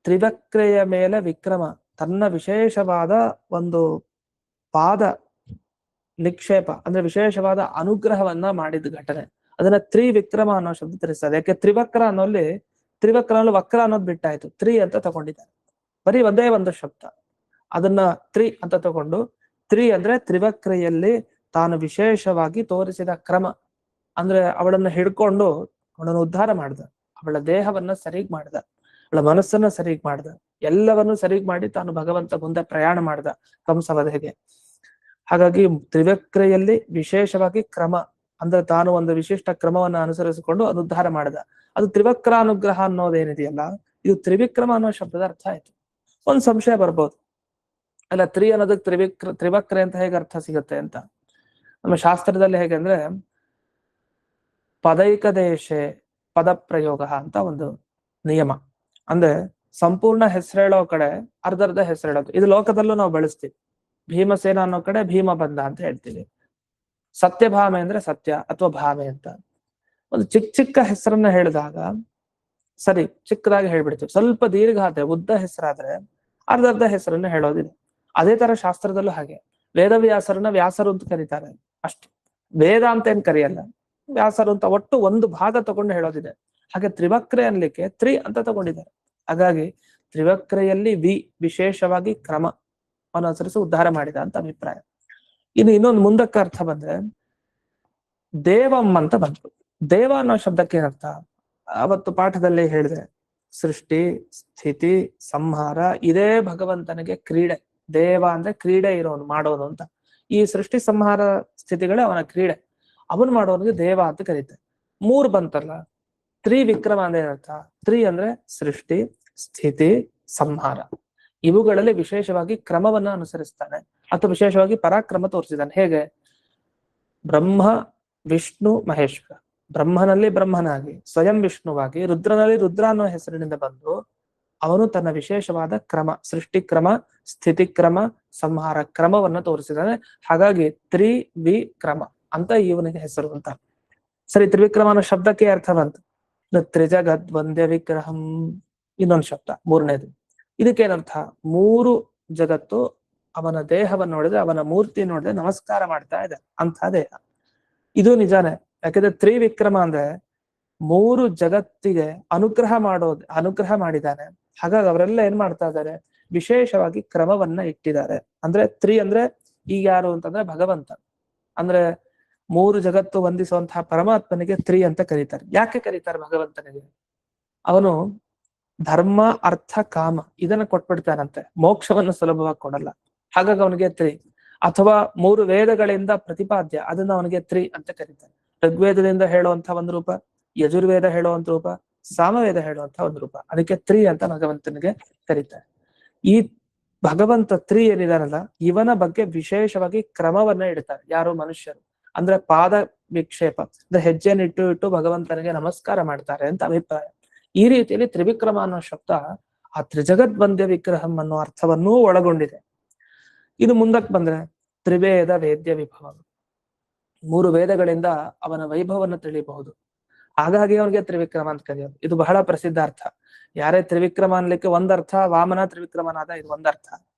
ತ್ರಿವಕ್ರೆಯ ಮೇಲೆ ವಿಕ್ರಮ ತನ್ನ ವಿಶೇಷವಾದ ಒಂದು ಪಾದ ನಿಕ್ಷೇಪ ಅಂದ್ರೆ ವಿಶೇಷವಾದ ಅನುಗ್ರಹವನ್ನ ಮಾಡಿದ ಘಟನೆ, ಅದನ್ನ ತ್ರಿವಿಕ್ರಮ ಅನ್ನೋ ಶಬ್ದ ತಿಳಿಸ್ತದೆ. ಯಾಕೆ ತ್ರಿವಕ್ರ ಅನ್ನೋಲ್ಲಿ ತ್ರಿವಕ್ರ ಅನ್ನೋ ವಕ್ರ ಅನ್ನೋದು ಬಿಟ್ಟಾಯ್ತು, ತ್ರಿ ಅಂತ ತಗೊಂಡಿದ್ದಾರೆ. ಬರೀ ಒಂದೇ ಒಂದು ಶಬ್ದ, ಅದನ್ನ ತ್ರಿ ಅಂತ ತಗೊಂಡು, ತ್ರಿ ಅಂದ್ರೆ ತ್ರಿವಕ್ರೆಯಲ್ಲಿ ತಾನು ವಿಶೇಷವಾಗಿ ತೋರಿಸಿದ ಕ್ರಮ. ಅಂದ್ರೆ ಅವಳನ್ನ ಹಿಡ್ಕೊಂಡು ಅವಳನ್ನು ಉದ್ಧಾರ ಮಾಡ್ದ, ಅವಳ ದೇಹವನ್ನ ಸರಿಗ್ ಮಾಡ್ದ, ಅವಳ ಮನಸ್ಸನ್ನ ಸರಿಗ್ ಮಾಡ್ದ, ಎಲ್ಲವನ್ನು ಸರಿಗ್ ಮಾಡಿ ತಾನು ಭಗವಂತ ಮುಂದೆ ಪ್ರಯಾಣ ಮಾಡ್ದ ಕಂಸವಧೆಗೆ. ಹಾಗಾಗಿ ತ್ರಿವಕ್ರೆಯಲ್ಲಿ ವಿಶೇಷವಾಗಿ ಕ್ರಮ ಅಂದ್ರೆ ತಾನು ಒಂದು ವಿಶಿಷ್ಟ ಕ್ರಮವನ್ನ ಅನುಸರಿಸಿಕೊಂಡು ಅದು ಉದ್ಧಾರ ಮಾಡಿದ. ಅದು ತ್ರಿವಕ್ರಾನುಗ್ರಹ ಅನ್ನೋದೇನಿದೆಯಲ್ಲ, ಇದು ತ್ರಿವಿಕ್ರಮ ಅನ್ನೋ ಶಬ್ದದ ಅರ್ಥ ಆಯ್ತು. ಒಂದ್ ಸಂಶಯ ಬರ್ಬೋದು, ಅಲ್ಲ ತ್ರಿ ಅನ್ನೋದಕ್ಕೆ ತ್ರಿವಕ್ರೆ ಅಂತ ಹೇಗೆ ಅರ್ಥ ಸಿಗುತ್ತೆ ಅಂತ. ನಮ್ಮ ಶಾಸ್ತ್ರದಲ್ಲಿ ಹೇಗೆ ಅಂದ್ರೆ, ಪದೈಕ ದೇಶೆ ಪದ ಪ್ರಯೋಗ ಅಂತ ಒಂದು ನಿಯಮ. ಅಂದ್ರೆ ಸಂಪೂರ್ಣ ಹೆಸರೇಳೋ ಕಡೆ ಅರ್ಧರ್ಧ ಹೆಸರೇಳೋದು, ಇದು ಲೋಕದಲ್ಲೂ ನಾವು ಬಳಸ್ತೀವಿ. ಭೀಮಸೇನ ಅನ್ನೋ ಕಡೆ ಭೀಮ ಬಂದ ಅಂತ ಹೇಳ್ತೀವಿ. ಸತ್ಯಭಾಮೆ ಅಂದ್ರೆ ಸತ್ಯ ಅಥವಾ ಭಾಮೆ ಅಂತ. ಒಂದು ಚಿಕ್ಕ ಹೆಸರನ್ನ ಹೇಳಿದಾಗ ಸರಿ ಚಿಕ್ಕದಾಗಿ ಹೇಳ್ಬಿಡ್ತೀವಿ, ಸ್ವಲ್ಪ ದೀರ್ಘ ಆದ್ರೆ ಉದ್ದ ಹೆಸರಾದ್ರೆ ಅರ್ಧರ್ಧ ಹೆಸರನ್ನ ಹೇಳೋದಿದೆ. ಅದೇ ತರ ಶಾಸ್ತ್ರದಲ್ಲೂ ಹಾಗೆ, ವೇದವ್ಯಾಸರನ್ನ ವ್ಯಾಸರು ಅಂತ ಕರೀತಾರೆ ಅಷ್ಟೇ, ವೇದ ಅಂತ ಏನ್ ಕರೆಯಲ್ಲ, ವ್ಯಾಸರು ಅಂತ ಒಟ್ಟು ಒಂದು ಭಾಗ ತಗೊಂಡು ಹೇಳೋದಿದೆ. ಹಾಗೆ ತ್ರಿವಕ್ರೆ ಅನ್ಲಿಕ್ಕೆ ತ್ರಿ ಅಂತ ತಗೊಂಡಿದ್ದಾರೆ. ಹಾಗಾಗಿ ತ್ರಿವಕ್ರೆಯಲ್ಲಿ ವಿಶೇಷವಾಗಿ ಕ್ರಮ ಅನುಸರಿಸಿ ಉದ್ಧಾರ ಮಾಡಿದ ಅಂತ ಅಭಿಪ್ರಾಯ. ಇನ್ನು ಇನ್ನೊಂದು ಮುಂದಕ್ಕೆ ಅರ್ಥ ಬಂದ್ರೆ, ದೇವಂ ಅಂತ ಬಂತು. ದೇವ ಅನ್ನೋ ಶಬ್ದಕ್ಕೆ ಏನರ್ಥ? ಅವತ್ತು ಪಾಠದಲ್ಲಿ ಹೇಳಿದೆ, ಸೃಷ್ಟಿ ಸ್ಥಿತಿ ಸಂಹಾರ ಇದೇ ಭಗವಂತನಿಗೆ ಕ್ರೀಡೆ. ದೇವ ಅಂದ್ರೆ ಕ್ರೀಡೆ ಇರೋನು, ಮಾಡೋನು ಅಂತ. ಈ ಸೃಷ್ಟಿ ಸಂಹಾರ ಸ್ಥಿತಿಗಳೇ ಅವನ ಕ್ರೀಡೆ, ಅವನು ಮಾಡೋನಿಗೆ ದೇವ ಅಂತ ಕರೀತಾರೆ. 3 ಬಂತಲ್ಲ, ತ್ರಿವಿಕ್ರಮ ಅಂದ್ರೆ ಏನರ್ಥ? ತ್ರಿ ಅಂದ್ರೆ ಸೃಷ್ಟಿ ಸ್ಥಿತಿ ಸಂಹಾರ, ಇವುಗಳಲ್ಲಿ ವಿಶೇಷವಾಗಿ ಕ್ರಮವನ್ನ ಅನುಸರಿಸ್ತಾನೆ ಅಥವಾ ವಿಶೇಷವಾಗಿ ಪರಾಕ್ರಮ ತೋರಿಸಿದ್ದಾನೆ. ಹೇಗೆ? ಬ್ರಹ್ಮ ವಿಷ್ಣು ಮಹೇಶ್ವರ, ಬ್ರಹ್ಮನಲ್ಲಿ ಬ್ರಹ್ಮನಾಗಿ ಸ್ವಯಂ ವಿಷ್ಣುವಾಗಿ, ರುದ್ರನಲ್ಲಿ ರುದ್ರ ಅನ್ನೋ ಹೆಸರಿನಿಂದ ಬಂದು ಅವನು ತನ್ನ ವಿಶೇಷವಾದ ಕ್ರಮ, ಸೃಷ್ಟಿ ಕ್ರಮ, ಸ್ಥಿತಿ ಕ್ರಮ, ಸಂಹಾರ ಕ್ರಮವನ್ನ ತೋರಿಸಿದ್ದಾನೆ. ಹಾಗಾಗಿ ತ್ರಿವಿಕ್ರಮ ಅಂತ ಇವನಿಗೆ ಹೆಸರು ಅಂತ. ಸರಿ, ತ್ರಿವಿಕ್ರಮ ಅನ್ನೋ ಶಬ್ದಕ್ಕೆ ಅರ್ಥ ಬಂತು. ತ್ರಿಜಗದ್ವಂದ್ಯ ವಿಗ್ರಹಂ ಇನ್ನೊಂದು ಶಬ್ದ, 3ನೇದು. ಇದಕ್ಕೇನರ್ಥ? 3 ಜಗತ್ತು ಅವನ ದೇಹವನ್ನು ನೋಡಿದ್ರೆ, ಅವನ ಮೂರ್ತಿ ನೋಡಿದ್ರೆ ನಮಸ್ಕಾರ ಮಾಡ್ತಾ ಇದೆ ಅಂತ ದೇಹ. ಇದು ನಿಜಾನೇ. ಯಾಕಂದ್ರೆ ತ್ರಿವಿಕ್ರಮ ಅಂದ್ರೆ 3 ಜಗತ್ತಿಗೆ ಅನುಗ್ರಹ ಮಾಡಿದ್ದಾನೆ. ಹಾಗಾಗಿ ಅವರೆಲ್ಲ ಏನ್ ಮಾಡ್ತಾ ಇದ್ದಾರೆ? ವಿಶೇಷವಾಗಿ ಕ್ರಮವನ್ನ ಇಟ್ಟಿದ್ದಾರೆ. ಅಂದ್ರೆ ತ್ರಿ ಅಂದ್ರೆ ಈಗ ಯಾರು ಅಂತಂದ್ರೆ ಭಗವಂತ. ಅಂದ್ರೆ 3 ಜಗತ್ತು ವಂದಿಸುವಂತಹ ಪರಮಾತ್ಮನಿಗೆ ತ್ರಿ ಅಂತ ಕರೀತಾರೆ. ಯಾಕೆ ಕರೀತಾರೆ ಭಗವಂತನಿಗೆ? ಅವನು ಧರ್ಮ ಅರ್ಥ ಕಾಮ ಇದನ್ನ ಕೊಟ್ಬಿಡ್ತಾನಂತೆ, ಮೋಕ್ಷವನ್ನು ಸುಲಭವಾಗಿ ಕೊಡಲ್ಲ. ಹಾಗಾಗಿ ಅವನಿಗೆ ತ್ರಿ. ಅಥವಾ 3 ವೇದಗಳಿಂದ ಪ್ರತಿಪಾದ್ಯ, ಅದನ್ನ ಅವನಿಗೆ ತ್ರಿ ಅಂತ ಕರೀತಾರೆ. ಋಗ್ವೇದದಿಂದ ಹೇಳುವಂತ ಒಂದು ರೂಪ, ಯಜುರ್ವೇದ ಹೇಳುವಂತ ರೂಪ, ಸಾಮವೇದ ಹೇಳುವಂತ ಒಂದು ರೂಪ, ಅದಕ್ಕೆ ತ್ರಿ ಅಂತ ಭಗವಂತನಿಗೆ ಕರೀತಾರೆ. ಈ ಭಗವಂತ ತ್ರಿ ಏನಿದಾನಲ್ಲ, ಇವನ ಬಗ್ಗೆ ವಿಶೇಷವಾಗಿ ಕ್ರಮವನ್ನ ಇಡ್ತಾರೆ ಯಾರು? ಮನುಷ್ಯರು. ಅಂದ್ರೆ ಪಾದ ವಿಕ್ಷೇಪ ಅಂದ್ರೆ ಹೆಜ್ಜೆಯನ್ನು ಇಟ್ಟು ಭಗವಂತನಿಗೆ ನಮಸ್ಕಾರ ಮಾಡ್ತಾರೆ ಅಂತ ಅಭಿಪ್ರಾಯ. ಈ ರೀತಿಯಲ್ಲಿ ತ್ರಿವಿಕ್ರಮ ಅನ್ನೋ ಶಬ್ದ ಆ ತ್ರಿಜಗದ್ವಂದ್ಯ ವಿಗ್ರಹಂ ಅನ್ನೋ ಅರ್ಥವನ್ನೂ ಒಳಗೊಂಡಿದೆ. ಇನ್ನು ಮುಂದಕ್ಕೆ ಬಂದ್ರೆ ತ್ರಿವೇದ ವೇದ್ಯ ವಿಭವ, 3 ವೇದಗಳಿಂದ ಅವನ ವೈಭವವನ್ನು ತಿಳಿಯಬಹುದು. ಹಾಗಾಗಿ ಅವನಿಗೆ ತ್ರಿವಿಕ್ರಮ ಅಂತ ಕರೆಯೋದು. ಇದು ಬಹಳ ಪ್ರಸಿದ್ಧ ಅರ್ಥ. ಯಾರೇ ತ್ರಿವಿಕ್ರಮ ಅನ್ಲಿಕ್ಕೆ ಒಂದರ್ಥ, ವಾಮನ ತ್ರಿವಿಕ್ರಮನಾದ, ಇದು ಒಂದರ್ಥ.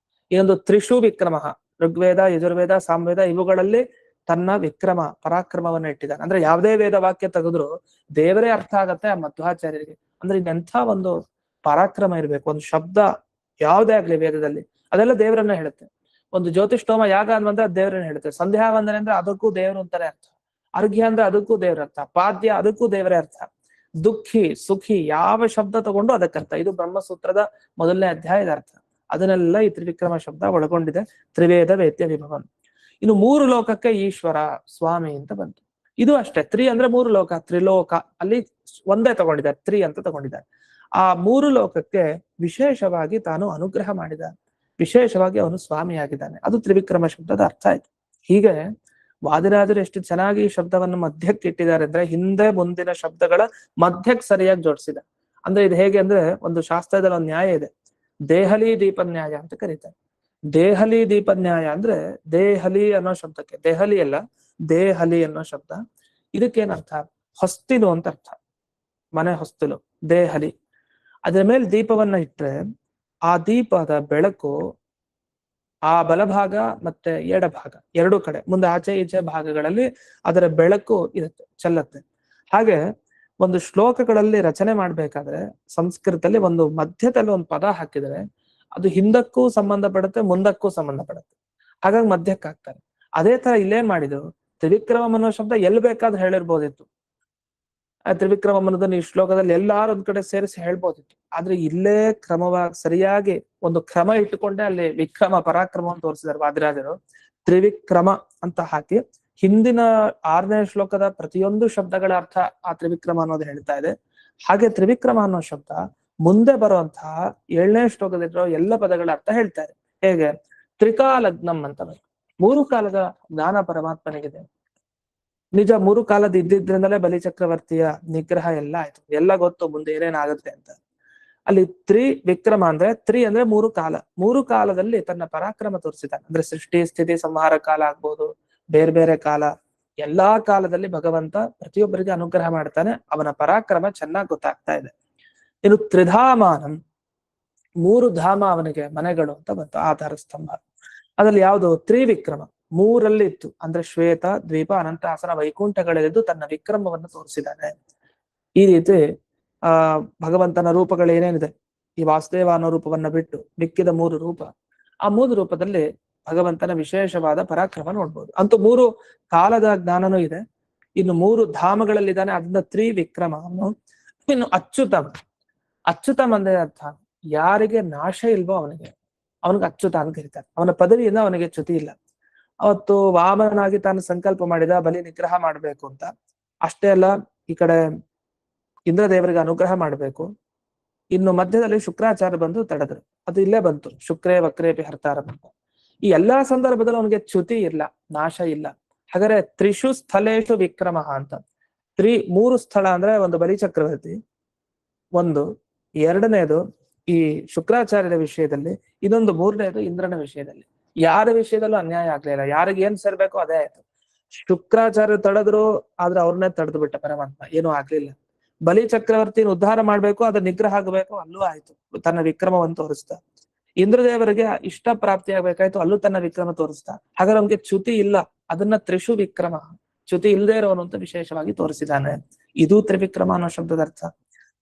ಇನ್ನೊಂದು ತ್ರಿಷು ವಿಕ್ರಮ, ಋಗ್ವೇದ, ಯಜುರ್ವೇದ, ಸಾಮವೇದ ಇವುಗಳಲ್ಲಿ ತನ್ನ ವಿಕ್ರಮ ಪರಾಕ್ರಮವನ್ನ ಇಟ್ಟಿದ್ದಾನೆ. ಅಂದ್ರೆ ಯಾವುದೇ ವೇದ ವಾಕ್ಯ ತೆಗೆದ್ರು ದೇವರೇ ಅರ್ಥ ಆಗತ್ತೆ ಆ ಮಧ್ವಾಚಾರ್ಯರಿಗೆ. ಅಂದ್ರೆ ಇನ್ನೆಂಥ ಒಂದು ಪರಾಕ್ರಮ ಇರ್ಬೇಕು. ಒಂದು ಶಬ್ದ ಯಾವುದೇ ಆಗ್ಲಿ ವೇದದಲ್ಲಿ ಅದೆಲ್ಲ ದೇವರನ್ನ ಹೇಳುತ್ತೆ. ಒಂದು ಜ್ಯೋತಿಷ್ಠೋಮ ಯಾಗ ಅಂದ್ರೆ ದೇವರನ್ನ ಹೇಳುತ್ತೆ. ಸಂಧ್ಯಾ ವಂದನೆ ಅಂದ್ರೆ ಅದಕ್ಕೂ ದೇವರು ಅಂತಾನೆ ಅರ್ಥ. ಅರ್ಘ್ಯ ಅಂದ್ರೆ ಅದಕ್ಕೂ ದೇವರ ಅರ್ಥ. ಪಾದ್ಯ ಅದಕ್ಕೂ ದೇವರೇ ಅರ್ಥ. ದುಃಖಿ ಸುಖಿ ಯಾವ ಶಬ್ದ ತಗೊಂಡು ಅದಕ್ಕರ್ಥ. ಇದು ಬ್ರಹ್ಮಸೂತ್ರದ ಮೊದಲನೇ ಅಧ್ಯಾಯದ ಅರ್ಥ. ಅದನ್ನೆಲ್ಲ ಈ ತ್ರಿವಿಕ್ರಮ ಶಬ್ದ ಒಳಗೊಂಡಿದೆ. ತ್ರಿವೇದ ವೇದ್ಯ ವಿಭವನ್. ಇನ್ನು 3 ಲೋಕಕ್ಕೆ ಈಶ್ವರ ಸ್ವಾಮಿ ಅಂತ ಬಂತು. ಇದು ಅಷ್ಟೇ. ಅಂದ್ರೆ 3 ಲೋಕ, ತ್ರಿಲೋಕ ಅಲ್ಲಿ ಒಂದೇ ತಗೊಂಡಿದ್ದಾರೆ, ಅಂತ ತಗೊಂಡಿದ್ದಾರೆ. ಆ 3 ಲೋಕಕ್ಕೆ ವಿಶೇಷವಾಗಿ ತಾನು ಅನುಗ್ರಹ ಮಾಡಿದ, ವಿಶೇಷವಾಗಿ ಅವನು ಸ್ವಾಮಿಯಾಗಿದ್ದಾನೆ. ಅದು ತ್ರಿವಿಕ್ರಮ ಶಬ್ದದ ಅರ್ಥ ಆಯ್ತು. ಹೀಗೆ ವಾದಿರಾಜರು ಎಷ್ಟು ಚೆನ್ನಾಗಿ ಈ ಶಬ್ದವನ್ನು ಮಧ್ಯಕ್ಕೆ ಇಟ್ಟಿದ್ದಾರೆ ಅಂದ್ರೆ ಹಿಂದೆ ಮುಂದಿನ ಶಬ್ದಗಳ ಮಧ್ಯಕ್ಕೆ ಸರಿಯಾಗಿ ಜೋಡಿಸಿದ. ಅಂದ್ರೆ ಇದು ಹೇಗೆ ಅಂದ್ರೆ ಒಂದು ಶಾಸ್ತ್ರದಲ್ಲಿ ಒಂದು ನ್ಯಾಯ ಇದೆ, ದೇಹಲಿ ದೀಪ ನ್ಯಾಯ ಅಂತ ಕರೀತಾರೆ. ದೇಹಲಿ ದೀಪ ನ್ಯಾಯ ಅಂದ್ರೆ ದೇಹಲಿ ಅನ್ನೋ ಶಬ್ದಕ್ಕೆ, ದೆಹಲಿ ಅಲ್ಲ ದೇಹಲಿ ಅನ್ನೋ ಶಬ್ದ, ಇದಕ್ಕೇನರ್ಥ? ಹೊಸ್ತಿಲು ಅಂತ ಅರ್ಥ. ಮನೆ ಹೊಸ್ತಿಲು ದೇಹಲಿ. ಅದ್ರ ಮೇಲೆ ದೀಪವನ್ನ ಇಟ್ರೆ ಆ ದೀಪದ ಬೆಳಕು ಆ ಬಲಭಾಗ ಮತ್ತೆ ಎಡಭಾಗ ಎರಡೂ ಕಡೆ ಮುಂದೆ ಆಚೆ ಈಚೆ ಭಾಗಗಳಲ್ಲಿ ಅದರ ಬೆಳಕು ಇರುತ್ತೆ, ಚೆಲ್ಲತ್ತೆ. ಹಾಗೆ ಒಂದು ಶ್ಲೋಕಗಳಲ್ಲಿ ರಚನೆ ಮಾಡ್ಬೇಕಾದ್ರೆ ಸಂಸ್ಕೃತದಲ್ಲಿ ಒಂದು ಮಧ್ಯದಲ್ಲಿ ಒಂದು ಪದ ಹಾಕಿದರೆ ಅದು ಹಿಂದಕ್ಕೂ ಸಂಬಂಧಪಡುತ್ತೆ, ಮುಂದಕ್ಕೂ ಸಂಬಂಧಪಡುತ್ತೆ. ಹಾಗಾಗಿ ಮಧ್ಯಕ್ಕೆ ಹಾಕ್ತಾರೆ. ಅದೇ ತರ ಇಲ್ಲೇನ್ ಮಾಡಿದ್ರು, ತ್ರಿವಿಕ್ರಮ ಅನ್ನೋ ಶಬ್ದ ಎಲ್ಲಿ ಬೇಕಾದ್ರೂ ಹೇಳಿರ್ಬೋದಿತ್ತು. ಆ ತ್ರಿವಿಕ್ರಮ ಅನ್ನೋದನ್ನ ಈ ಶ್ಲೋಕದಲ್ಲಿ ಎಲ್ಲಾರು ಒಂದ್ ಕಡೆ ಸೇರಿಸಿ ಹೇಳ್ಬೋದಿತ್ತು. ಆದ್ರೆ ಇಲ್ಲೇ ಕ್ರಮವಾಗಿ ಸರಿಯಾಗಿ ಒಂದು ಕ್ರಮ ಇಟ್ಟುಕೊಂಡೆ ಅಲ್ಲಿ ವಿಕ್ರಮ ಪರಾಕ್ರಮವನ್ನು ತೋರಿಸಿದ್ದಾರೆ ವಾದಿರಾಜರು. ತ್ರಿವಿಕ್ರಮ ಅಂತ ಹಾಕಿ ಹಿಂದಿನ 6ನೇ ಶ್ಲೋಕದ ಪ್ರತಿಯೊಂದು ಶಬ್ದಗಳ ಅರ್ಥ ಆ ತ್ರಿವಿಕ್ರಮ ಅನ್ನೋದು ಹೇಳ್ತಾ ಇದೆ. ಹಾಗೆ ತ್ರಿವಿಕ್ರಮ ಅನ್ನೋ ಶಬ್ದ ಮುಂದೆ ಬರುವಂತಹ 7ನೇ ಶ್ಲೋಕದಲ್ಲಿರೋ ಎಲ್ಲ ಪದಗಳ ಅರ್ಥ ಹೇಳ್ತಾರೆ. ಹೇಗೆ? ತ್ರಿಕಾಲಗ್ನಂ ಅಂತ ಬರುತ್ತೆ. 3 ಕಾಲದ ಜ್ಞಾನ ಪರಮಾತ್ಮನಿಗಿದೆ. ನಿಜ 3 ಕಾಲದ ಇದ್ದಿದ್ರಿಂದಲೇ ಬಲಿಚಕ್ರವರ್ತಿಯ ನಿಗ್ರಹ ಎಲ್ಲ ಆಯ್ತು, ಎಲ್ಲ ಗೊತ್ತು ಮುಂದೆ ಏನೇನಾಗುತ್ತೆ ಅಂತ. ಅಲ್ಲಿ ತ್ರಿವಿಕ್ರಮ ಅಂದ್ರೆ ಅಂದ್ರೆ 3 ಕಾಲ. 3 ಕಾಲದಲ್ಲಿ ತನ್ನ ಪರಾಕ್ರಮ ತೋರಿಸಿದ್ದಾನೆ. ಅಂದ್ರೆ ಸೃಷ್ಟಿ ಸ್ಥಿತಿ ಸಂಹಾರ ಕಾಲ ಆಗ್ಬೋದು, ಬೇರೆ ಬೇರೆ ಕಾಲ, ಎಲ್ಲಾ ಕಾಲದಲ್ಲಿ ಭಗವಂತ ಪ್ರತಿಯೊಬ್ಬರಿಗೆ ಅನುಗ್ರಹ ಮಾಡ್ತಾನೆ. ಅವನ ಪರಾಕ್ರಮ ಚೆನ್ನಾಗಿ ಗೊತ್ತಾಗ್ತಾ ಇದೆ. ಇನ್ನು ತ್ರಿಧಾಮಾನಂ, 3 ಧಾಮ ಅವನಿಗೆ ಮನೆಗಳು ಅಂತ ಬಂತು, ಆಧಾರ ಸ್ತಂಭ. ಅದ್ರಲ್ಲಿ ಯಾವುದು? ತ್ರಿವಿಕ್ರಮ 3ರಲ್ಲಿ ಇತ್ತು. ಅಂದ್ರೆ ಶ್ವೇತ ದ್ವೀಪ ಅನಂತಾಸನ ವೈಕುಂಠಗಳಲ್ಲಿದ್ದು ತನ್ನ ವಿಕ್ರಮವನ್ನು ತೋರಿಸಿದ್ದಾನೆ. ಈ ರೀತಿ ಭಗವಂತನ ರೂಪಗಳು ಏನೇನಿದೆ, ಈ ವಾಸುದೇವ ಅನ್ನೋ ರೂಪವನ್ನ ಬಿಟ್ಟು ಮಿಕ್ಕಿದ 3 ರೂಪ, ಆ 3 ರೂಪದಲ್ಲಿ ಭಗವಂತನ ವಿಶೇಷವಾದ ಪರಾಕ್ರಮ ನೋಡ್ಬೋದು. ಅಂತೂ 3 ಕಾಲದ ಜ್ಞಾನನೂ ಇದೆ. ಇನ್ನು 3 ಧಾಮಗಳಲ್ಲಿದ್ದಾನೆ, ಅದನ್ನ ತ್ರಿವಿಕ್ರಮ. ಇನ್ನು ಅಚ್ಯುತಂ. ಅಚ್ಯುತಂ ಅಂದ್ರೆ ಅರ್ಥ ಯಾರಿಗೆ ನಾಶ ಇಲ್ವೋ ಅವನಿಗೆ ಅಚ್ಯುತ ಅಂತ ಕರೀತಾರೆ. ಅವನ ಪದವಿಯಿಂದ ಅವನಿಗೆ ಚ್ಯುತಿ ಇಲ್ಲ. ಅವತ್ತು ವಾಮನಾಗಿ ತಾನು ಸಂಕಲ್ಪ ಮಾಡಿದ ಬಲಿ ನಿಗ್ರಹ ಮಾಡ್ಬೇಕು ಅಂತ. ಅಷ್ಟೇ ಅಲ್ಲ, ಈ ಕಡೆ ಇಂದ್ರದೇವರಿಗೆ ಅನುಗ್ರಹ ಮಾಡ್ಬೇಕು. ಇನ್ನು ಮಧ್ಯದಲ್ಲಿ ಶುಕ್ರಾಚಾರ್ಯ ಬಂದು ತಡೆದ್ರು. ಅದು ಇಲ್ಲೇ ಬಂತು, ಶುಕ್ರೇ ವಕ್ರೇಪಿ ಹರ್ತಾರ ಅಂತ. ಈ ಎಲ್ಲಾ ಸಂದರ್ಭದಲ್ಲಿ ಅವನಿಗೆ ಚ್ಯುತಿ ಇಲ್ಲ, ನಾಶ ಇಲ್ಲ. ಹಾಗಾದ್ರೆ ತ್ರಿಷು ಸ್ಥಳೇಶು ವಿಕ್ರಮ ಅಂತ. 3 ಸ್ಥಳ ಅಂದ್ರೆ ಒಂದು ಬಲಿಚಕ್ರವರ್ತಿ, ಒಂದು 2ನೇದು ಈ ಶುಕ್ರಾಚಾರ್ಯರ ವಿಷಯದಲ್ಲಿ, ಇನ್ನೊಂದು 3ನೇದು ಇಂದ್ರನ ವಿಷಯದಲ್ಲಿ. ಯಾರ ವಿಷಯದಲ್ಲೂ ಅನ್ಯಾಯ ಆಗ್ಲಿಲ್ಲ, ಯಾರಿಗೆ ಏನ್ ಸೇರ್ಬೇಕೋ ಅದೇ ಆಯ್ತು. ಶುಕ್ರಾಚಾರ್ಯ ತಡೆದ್ರು, ಆದ್ರೆ ಅವ್ರನ್ನೇ ತಡೆದು ಬಿಟ್ಟ ಪರಮಾತ್ಮ, ಏನೂ ಆಗ್ಲಿಲ್ಲ. ಬಲಿ ಚಕ್ರವರ್ತಿನ ಉದ್ಧಾರ ಮಾಡ್ಬೇಕು, ಅದ್ರ ನಿಗ್ರಹ ಆಗ್ಬೇಕು, ಅಲ್ಲೂ ಆಯ್ತು, ತನ್ನ ವಿಕ್ರಮವನ್ನು ತೋರಿಸ್ತ. ಇಂದ್ರದೇವರಿಗೆ ಇಷ್ಟ ಪ್ರಾಪ್ತಿ ಆಗ್ಬೇಕಾಯ್ತು, ಅಲ್ಲೂ ತನ್ನ ವಿಕ್ರಮ ತೋರಿಸ್ತ. ಹಾಗಾದ್ರೆ ಅವ್ನಿಗೆ ಚ್ಯುತಿ ಇಲ್ಲ, ಅದನ್ನ ತ್ರಿಷು ವಿಕ್ರಮ, ಚ್ಯುತಿ ಇಲ್ಲದೆ ಇರೋನು ಅಂತ ವಿಶೇಷವಾಗಿ ತೋರಿಸಿದ್ದಾನೆ. ಇದು ತ್ರಿವಿಕ್ರಮ ಅನ್ನೋ ಶಬ್ದದ ಅರ್ಥ.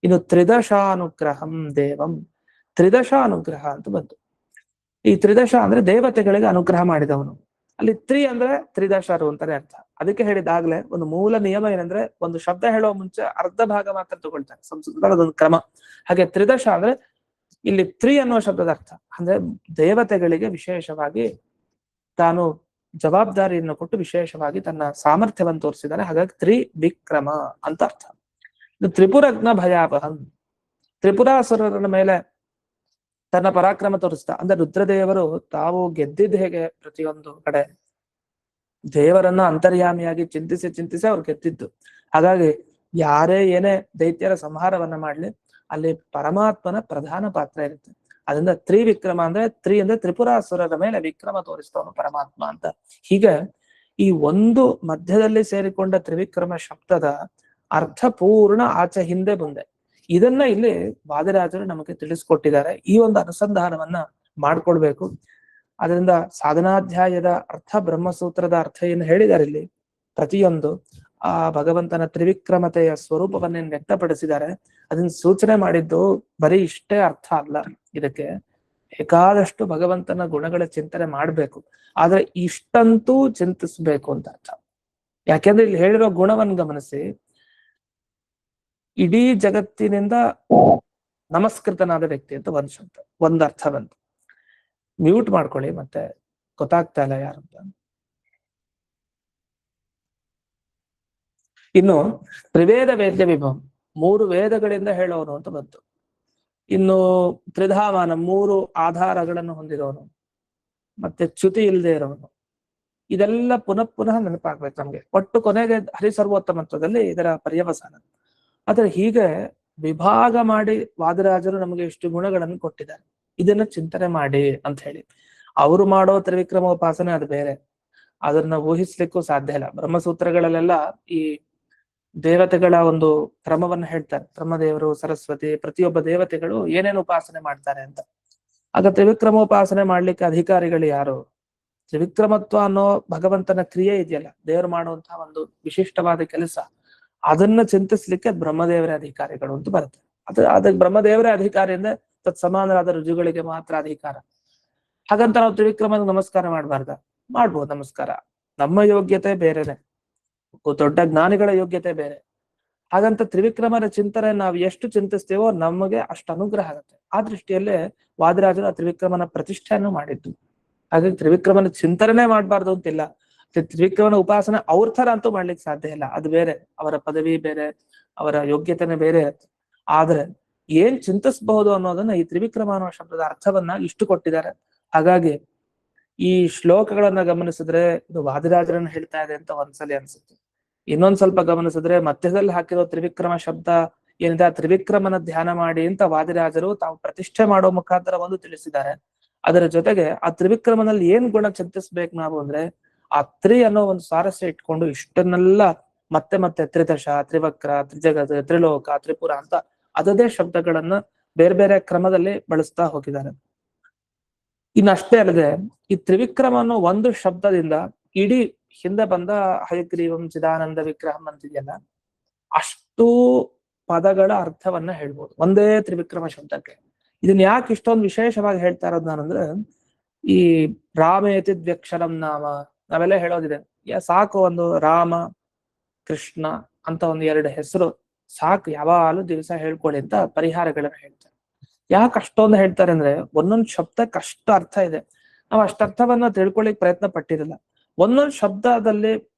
ಇನ್ನು ತ್ರಿದಶಾನುಗ್ರಹಂ ದೇವಂ, ತ್ರಿದಶಾನುಗ್ರಹ ಅಂತ ಬಂತು. ಈ ತ್ರಿದಶ ಅಂದ್ರೆ ದೇವತೆಗಳಿಗೆ ಅನುಗ್ರಹ ಮಾಡಿದವನು. ಅಲ್ಲಿ ಅಂದ್ರೆ ತ್ರಿದಶರು ಅಂತಾನೆ ಅರ್ಥ. ಅದಕ್ಕೆ ಹೇಳಿದಾಗ್ಲೇ ಒಂದು ಮೂಲ ನಿಯಮ ಏನಂದ್ರೆ, ಒಂದು ಶಬ್ದ ಹೇಳುವ ಮುಂಚೆ ಅರ್ಧ ಭಾಗ ಮಾತ್ರ ತಗೊಳ್ತಾರೆ ಸಂಸ್ಕೃತದಲ್ಲಿ, ಅದೊಂದು ಕ್ರಮ. ಹಾಗೆ ತ್ರಿದಶ ಅಂದ್ರೆ ಇಲ್ಲಿ ಅನ್ನುವ ಶಬ್ದದ ಅರ್ಥ ಅಂದ್ರೆ ದೇವತೆಗಳಿಗೆ ವಿಶೇಷವಾಗಿ ತಾನು ಜವಾಬ್ದಾರಿಯನ್ನು ಕೊಟ್ಟು ವಿಶೇಷವಾಗಿ ತನ್ನ ಸಾಮರ್ಥ್ಯವನ್ನು ತೋರಿಸಿದ್ದಾನೆ. ಹಾಗಾಗಿ ತ್ರಿವಿಕ್ರಮ ಅಂತ ಅರ್ಥ. ತ್ರಿಪುರಗ್ನ ಭಯಾಪಹಂ, ತ್ರಿಪುರಾಸುರರ ಮೇಲೆ ತನ್ನ ಪರಾಕ್ರಮ ತೋರಿಸ್ತಾ. ಅಂದ್ರೆ ರುದ್ರದೇವರು ತಾವು ಗೆದ್ದಿದ್ದು ಹೇಗೆ, ಪ್ರತಿಯೊಂದು ಕಡೆ ದೇವರನ್ನ ಅಂತರ್ಯಾಮಿಯಾಗಿ ಚಿಂತಿಸಿ ಅವ್ರು ಗೆದ್ದಿದ್ದು. ಹಾಗಾಗಿ ಯಾರೇ ಏನೇ ದೈತ್ಯರ ಸಂಹಾರವನ್ನ ಮಾಡ್ಲಿ, ಅಲ್ಲಿ ಪರಮಾತ್ಮನ ಪ್ರಧಾನ ಪಾತ್ರ ಇರುತ್ತೆ. ಅದರಿಂದ ತ್ರಿವಿಕ್ರಮ ಅಂದ್ರೆ ಅಂದ್ರೆ ತ್ರಿಪುರಾಸುರರ ಮೇಲೆ ವಿಕ್ರಮ ತೋರಿಸ್ತವನು ಪರಮಾತ್ಮ ಅಂತ. ಹೀಗೆ ಈ ಒಂದು ಮಧ್ಯದಲ್ಲಿ ಸೇರಿಕೊಂಡ ತ್ರಿವಿಕ್ರಮ ಶಬ್ದದ ಅರ್ಥಪೂರ್ಣ ಆಚೆ ಹಿಂದೆ ಬಂದೆ. ಇದನ್ನ ಇಲ್ಲಿ ವಾದಿರಾಜರು ನಮಗೆ ತಿಳಿಸ್ಕೊಟ್ಟಿದ್ದಾರೆ. ಈ ಒಂದು ಅನುಸಂಧಾನವನ್ನ ಮಾಡ್ಕೊಳ್ಬೇಕು. ಅದರಿಂದ ಸಾಧನಾಧ್ಯಾಯದ ಅರ್ಥ, ಬ್ರಹ್ಮಸೂತ್ರದ ಅರ್ಥ ಏನು ಹೇಳಿದ್ದಾರೆ ಇಲ್ಲಿ ಪ್ರತಿಯೊಂದು ಆ ಭಗವಂತನ ತ್ರಿವಿಕ್ರಮತೆಯ ಸ್ವರೂಪವನ್ನೇನು ವ್ಯಕ್ತಪಡಿಸಿದ್ದಾರೆ ಅದನ್ನ ಸೂಚನೆ ಮಾಡಿದ್ದು ಬರೀ ಇಷ್ಟೇ ಅರ್ಥ ಅಲ್ಲ. ಇದಕ್ಕೆ ಬೇಕಾದಷ್ಟು ಭಗವಂತನ ಗುಣಗಳ ಚಿಂತನೆ ಮಾಡ್ಬೇಕು. ಆದ್ರೆ ಇಷ್ಟಂತೂ ಚಿಂತಿಸ್ಬೇಕು ಅಂತ ಅರ್ಥ. ಯಾಕೆಂದ್ರೆ ಇಲ್ಲಿ ಹೇಳಿರೋ ಗುಣವನ್ನು ಗಮನಿಸಿ, ಇಡೀ ಜಗತ್ತಿನಿಂದ ನಮಸ್ಕೃತನಾದ ವ್ಯಕ್ತಿ ಅಂತ ಒಂದ್ ಶಬ್ದ, ಒಂದ್ ಅರ್ಥ ಬಂತು. ಮ್ಯೂಟ್ ಮಾಡ್ಕೊಳ್ಳಿ, ಮತ್ತೆ ಗೊತ್ತಾಗ್ತಾ ಇಲ್ಲ ಯಾರಂತ. ಇನ್ನು ತ್ರಿವೇದ ವೇದ್ಯ ವಿಭವ, 3 ವೇದಗಳಿಂದ ಹೇಳೋನು ಅಂತ ಬಂತು. ಇನ್ನು ತ್ರಿಧಾಮಾನ, 3 ಆಧಾರಗಳನ್ನು ಹೊಂದಿರೋನು, ಮತ್ತೆ ಚ್ಯುತಿ ಇಲ್ಲದೆ ಇರೋನು. ಇದೆಲ್ಲ ಪುನಃ ಪುನಃ ನೆನಪಾಗ್ಬೇಕು ನಮ್ಗೆ. ಒಟ್ಟು ಕೊನೆಗೆ ಹರಿಸರ್ವೋತ್ತಮತ್ವದಲ್ಲಿ ಇದರ ಪರ್ಯವಸಾನ. ಆದ್ರೆ ಹೀಗೆ ವಿಭಾಗ ಮಾಡಿ ವಾದಿರಾಜರು ನಮಗೆ ಇಷ್ಟು ಗುಣಗಳನ್ನು ಕೊಟ್ಟಿದ್ದಾರೆ, ಇದನ್ನ ಚಿಂತನೆ ಮಾಡಿ ಅಂತ ಹೇಳಿ. ಅವರು ಮಾಡೋ ತ್ರಿವಿಕ್ರಮ ಉಪಾಸನೆ ಅದು ಬೇರೆ, ಅದನ್ನ ಊಹಿಸ್ಲಿಕ್ಕೂ ಸಾಧ್ಯ ಇಲ್ಲ. ಬ್ರಹ್ಮಸೂತ್ರಗಳಲ್ಲೆಲ್ಲ ಈ ದೇವತೆಗಳ ಒಂದು ಕ್ರಮವನ್ನ ಹೇಳ್ತಾರೆ. ಬ್ರಹ್ಮದೇವರು, ಸರಸ್ವತಿ, ಪ್ರತಿಯೊಬ್ಬ ದೇವತೆಗಳು ಏನೇನು ಉಪಾಸನೆ ಮಾಡ್ತಾರೆ ಅಂತ. ಆಗ ತ್ರಿವಿಕ್ರಮೋಪಾಸನೆ ಮಾಡ್ಲಿಕ್ಕೆ ಅಧಿಕಾರಿಗಳು ಯಾರು? ತ್ರಿವಿಕ್ರಮತ್ವ ಅನ್ನೋ ಭಗವಂತನ ಕ್ರಿಯೆ ಇದೆಯಲ್ಲ, ದೇವರು ಮಾಡುವಂತಹ ಒಂದು ವಿಶಿಷ್ಟವಾದ ಕೆಲಸ, ಅದನ್ನ ಚಿಂತಿಸ್ಲಿಕ್ಕೆ ಬ್ರಹ್ಮದೇವರೇ ಅಧಿಕಾರಿಗಳು ಅಂತ ಬರುತ್ತೆ. ಅದಕ್ಕೆ ಬ್ರಹ್ಮದೇವರೇ ಅಧಿಕಾರಿ ಅಂದ್ರೆ ತತ್ಸಮಾನರಾದ ರುಜುಗಳಿಗೆ ಮಾತ್ರ ಅಧಿಕಾರ. ಹಾಗಂತ ನಾವು ತ್ರಿವಿಕ್ರಮಕ್ಕೆ ನಮಸ್ಕಾರ ಮಾಡ್ಬಾರ್ದ? ಮಾಡ್ಬೋದು ನಮಸ್ಕಾರ. ನಮ್ಮ ಯೋಗ್ಯತೆ ಬೇರೆನೆ, ದೊಡ್ಡ ಜ್ಞಾನಿಗಳ ಯೋಗ್ಯತೆ ಬೇರೆ. ಹಾಗಂತ ತ್ರಿವಿಕ್ರಮನ ಚಿಂತನೆ ನಾವು ಎಷ್ಟು ಚಿಂತಿಸ್ತೇವೋ ನಮಗೆ ಅಷ್ಟು ಅನುಗ್ರಹ ಆಗುತ್ತೆ. ಆ ದೃಷ್ಟಿಯಲ್ಲೇ ವಾದಿರಾಜರು ಆ ತ್ರಿವಿಕ್ರಮನ ಪ್ರತಿಷ್ಠೆಯನ್ನು ಮಾಡಿದ್ದು. ಹಾಗಾಗಿ ತ್ರಿವಿಕ್ರಮನ ಚಿಂತನೆ ಮಾಡ್ಬಾರ್ದು ಅಂತಿಲ್ಲ. ತ್ರಿವಿಕ್ರಮನ ಉಪಾಸನೆ ಅವ್ರ ತರ ಅಂತೂ ಮಾಡ್ಲಿಕ್ಕೆ ಸಾಧ್ಯ ಇಲ್ಲ, ಅದು ಬೇರೆ, ಅವರ ಪದವಿ ಬೇರೆ, ಅವರ ಯೋಗ್ಯತೆನೇ ಬೇರೆ ಇರುತ್ತೆ. ಆದ್ರೆ ಏನ್ ಚಿಂತಿಸಬಹುದು ಅನ್ನೋದನ್ನ ಈ ತ್ರಿವಿಕ್ರಮ ಅನ್ನೋ ಶಬ್ದದ ಅರ್ಥವನ್ನ ಇಷ್ಟು ಕೊಟ್ಟಿದ್ದಾರೆ. ಹಾಗಾಗಿ ಈ ಶ್ಲೋಕಗಳನ್ನ ಗಮನಿಸಿದ್ರೆ ಇದು ವಾದಿರಾಜರನ್ನ ಹೇಳ್ತಾ ಇದೆ ಅಂತ ಒಂದ್ಸಲಿ ಅನ್ಸುತ್ತೆ. ಇನ್ನೊಂದ್ ಸ್ವಲ್ಪ ಗಮನಿಸಿದ್ರೆ ಮಧ್ಯದಲ್ಲಿ ಹಾಕಿರೋ ತ್ರಿವಿಕ್ರಮ ಶಬ್ದ ಏನಿದೆ, ಆ ತ್ರಿವಿಕ್ರಮನ ಧ್ಯಾನ ಮಾಡಿ ಅಂತ ವಾದಿರಾಜರು ತಾವು ಪ್ರತಿಷ್ಠೆ ಮಾಡೋ ಮುಖಾಂತರ ಒಂದು ತಿಳಿಸಿದ್ದಾರೆ. ಅದರ ಜೊತೆಗೆ ಆ ತ್ರಿವಿಕ್ರಮನಲ್ಲಿ ಏನ್ ಗುಣ ಚಿಂತಿಸ್ಬೇಕು ನಾವು ಅಂದ್ರೆ, ಆ ಅನ್ನೋ ಒಂದು ಸ್ವಾರಸ್ಯ ಇಟ್ಕೊಂಡು ಇಷ್ಟನ್ನೆಲ್ಲ ಮತ್ತೆ ಮತ್ತೆ ತ್ರಿದಶ, ತ್ರಿವಕ್ರ, ತ್ರಿಜಗತ್, ತ್ರಿಲೋಕ, ತ್ರಿಪುರ ಅಂತ ಅದದೇ ಶಬ್ದಗಳನ್ನ ಬೇರೆ ಬೇರೆ ಕ್ರಮದಲ್ಲಿ ಬಳಸ್ತಾ ಹೋಗಿದ್ದಾರೆ. ಇನ್ನಷ್ಟೇ ಅಲ್ಲದೆ ಈ ತ್ರಿವಿಕ್ರಮ ಅನ್ನೋ ಒಂದು ಶಬ್ದದಿಂದ ಇಡೀ ಹಿಂದೆ ಬಂದ ಹಯಗ್ರೀವಂ ಚಿದಾನಂದ ವಿಗ್ರಹಂ ಅಂತಿದೆಯಲ್ಲ, ಅಷ್ಟು ಪದಗಳ ಅರ್ಥವನ್ನ ಹೇಳ್ಬೋದು ಒಂದೇ ತ್ರಿವಿಕ್ರಮ ಶಬ್ದಕ್ಕೆ. ಇದನ್ನ ಯಾಕೆ ಇಷ್ಟೊಂದು ವಿಶೇಷವಾಗಿ ಹೇಳ್ತಾ ಇರೋದು ನಾನಂದ್ರೆ, ಈ ರಾಮೇತಿ ದ್ವ್ಯಕ್ಷರಂ ನಾಮ ನಾವೆಲ್ಲ ಹೇಳೋದಿದೆ. ಸಾಕು ಒಂದು ರಾಮ ಕೃಷ್ಣ ಅಂತ ಒಂದು 2 ಹೆಸರು ಸಾಕು, ಯಾವಾಗಲೂ ದಿವಸ ಹೇಳ್ಕೊಳ್ಳಿ ಅಂತ ಪರಿಹಾರಗಳನ್ನ ಹೇಳ್ತಾರೆ. ಯಾಕೆ ಅಷ್ಟೊಂದು ಹೇಳ್ತಾರೆ ಅಂದ್ರೆ, ಒಂದೊಂದು ಶಬ್ದಕ್ಕೆ ಅಷ್ಟು ಅರ್ಥ ಇದೆ. ನಾವು ಅಷ್ಟರ್ಥವನ್ನ ತಿಳ್ಕೊಳ್ಳಿಕ್ ಪ್ರಯತ್ನ ಪಟ್ಟಿರಲಿಲ್ಲ. ಒಂದೊಂದು ಶಬ್ದದಲ್ಲಿ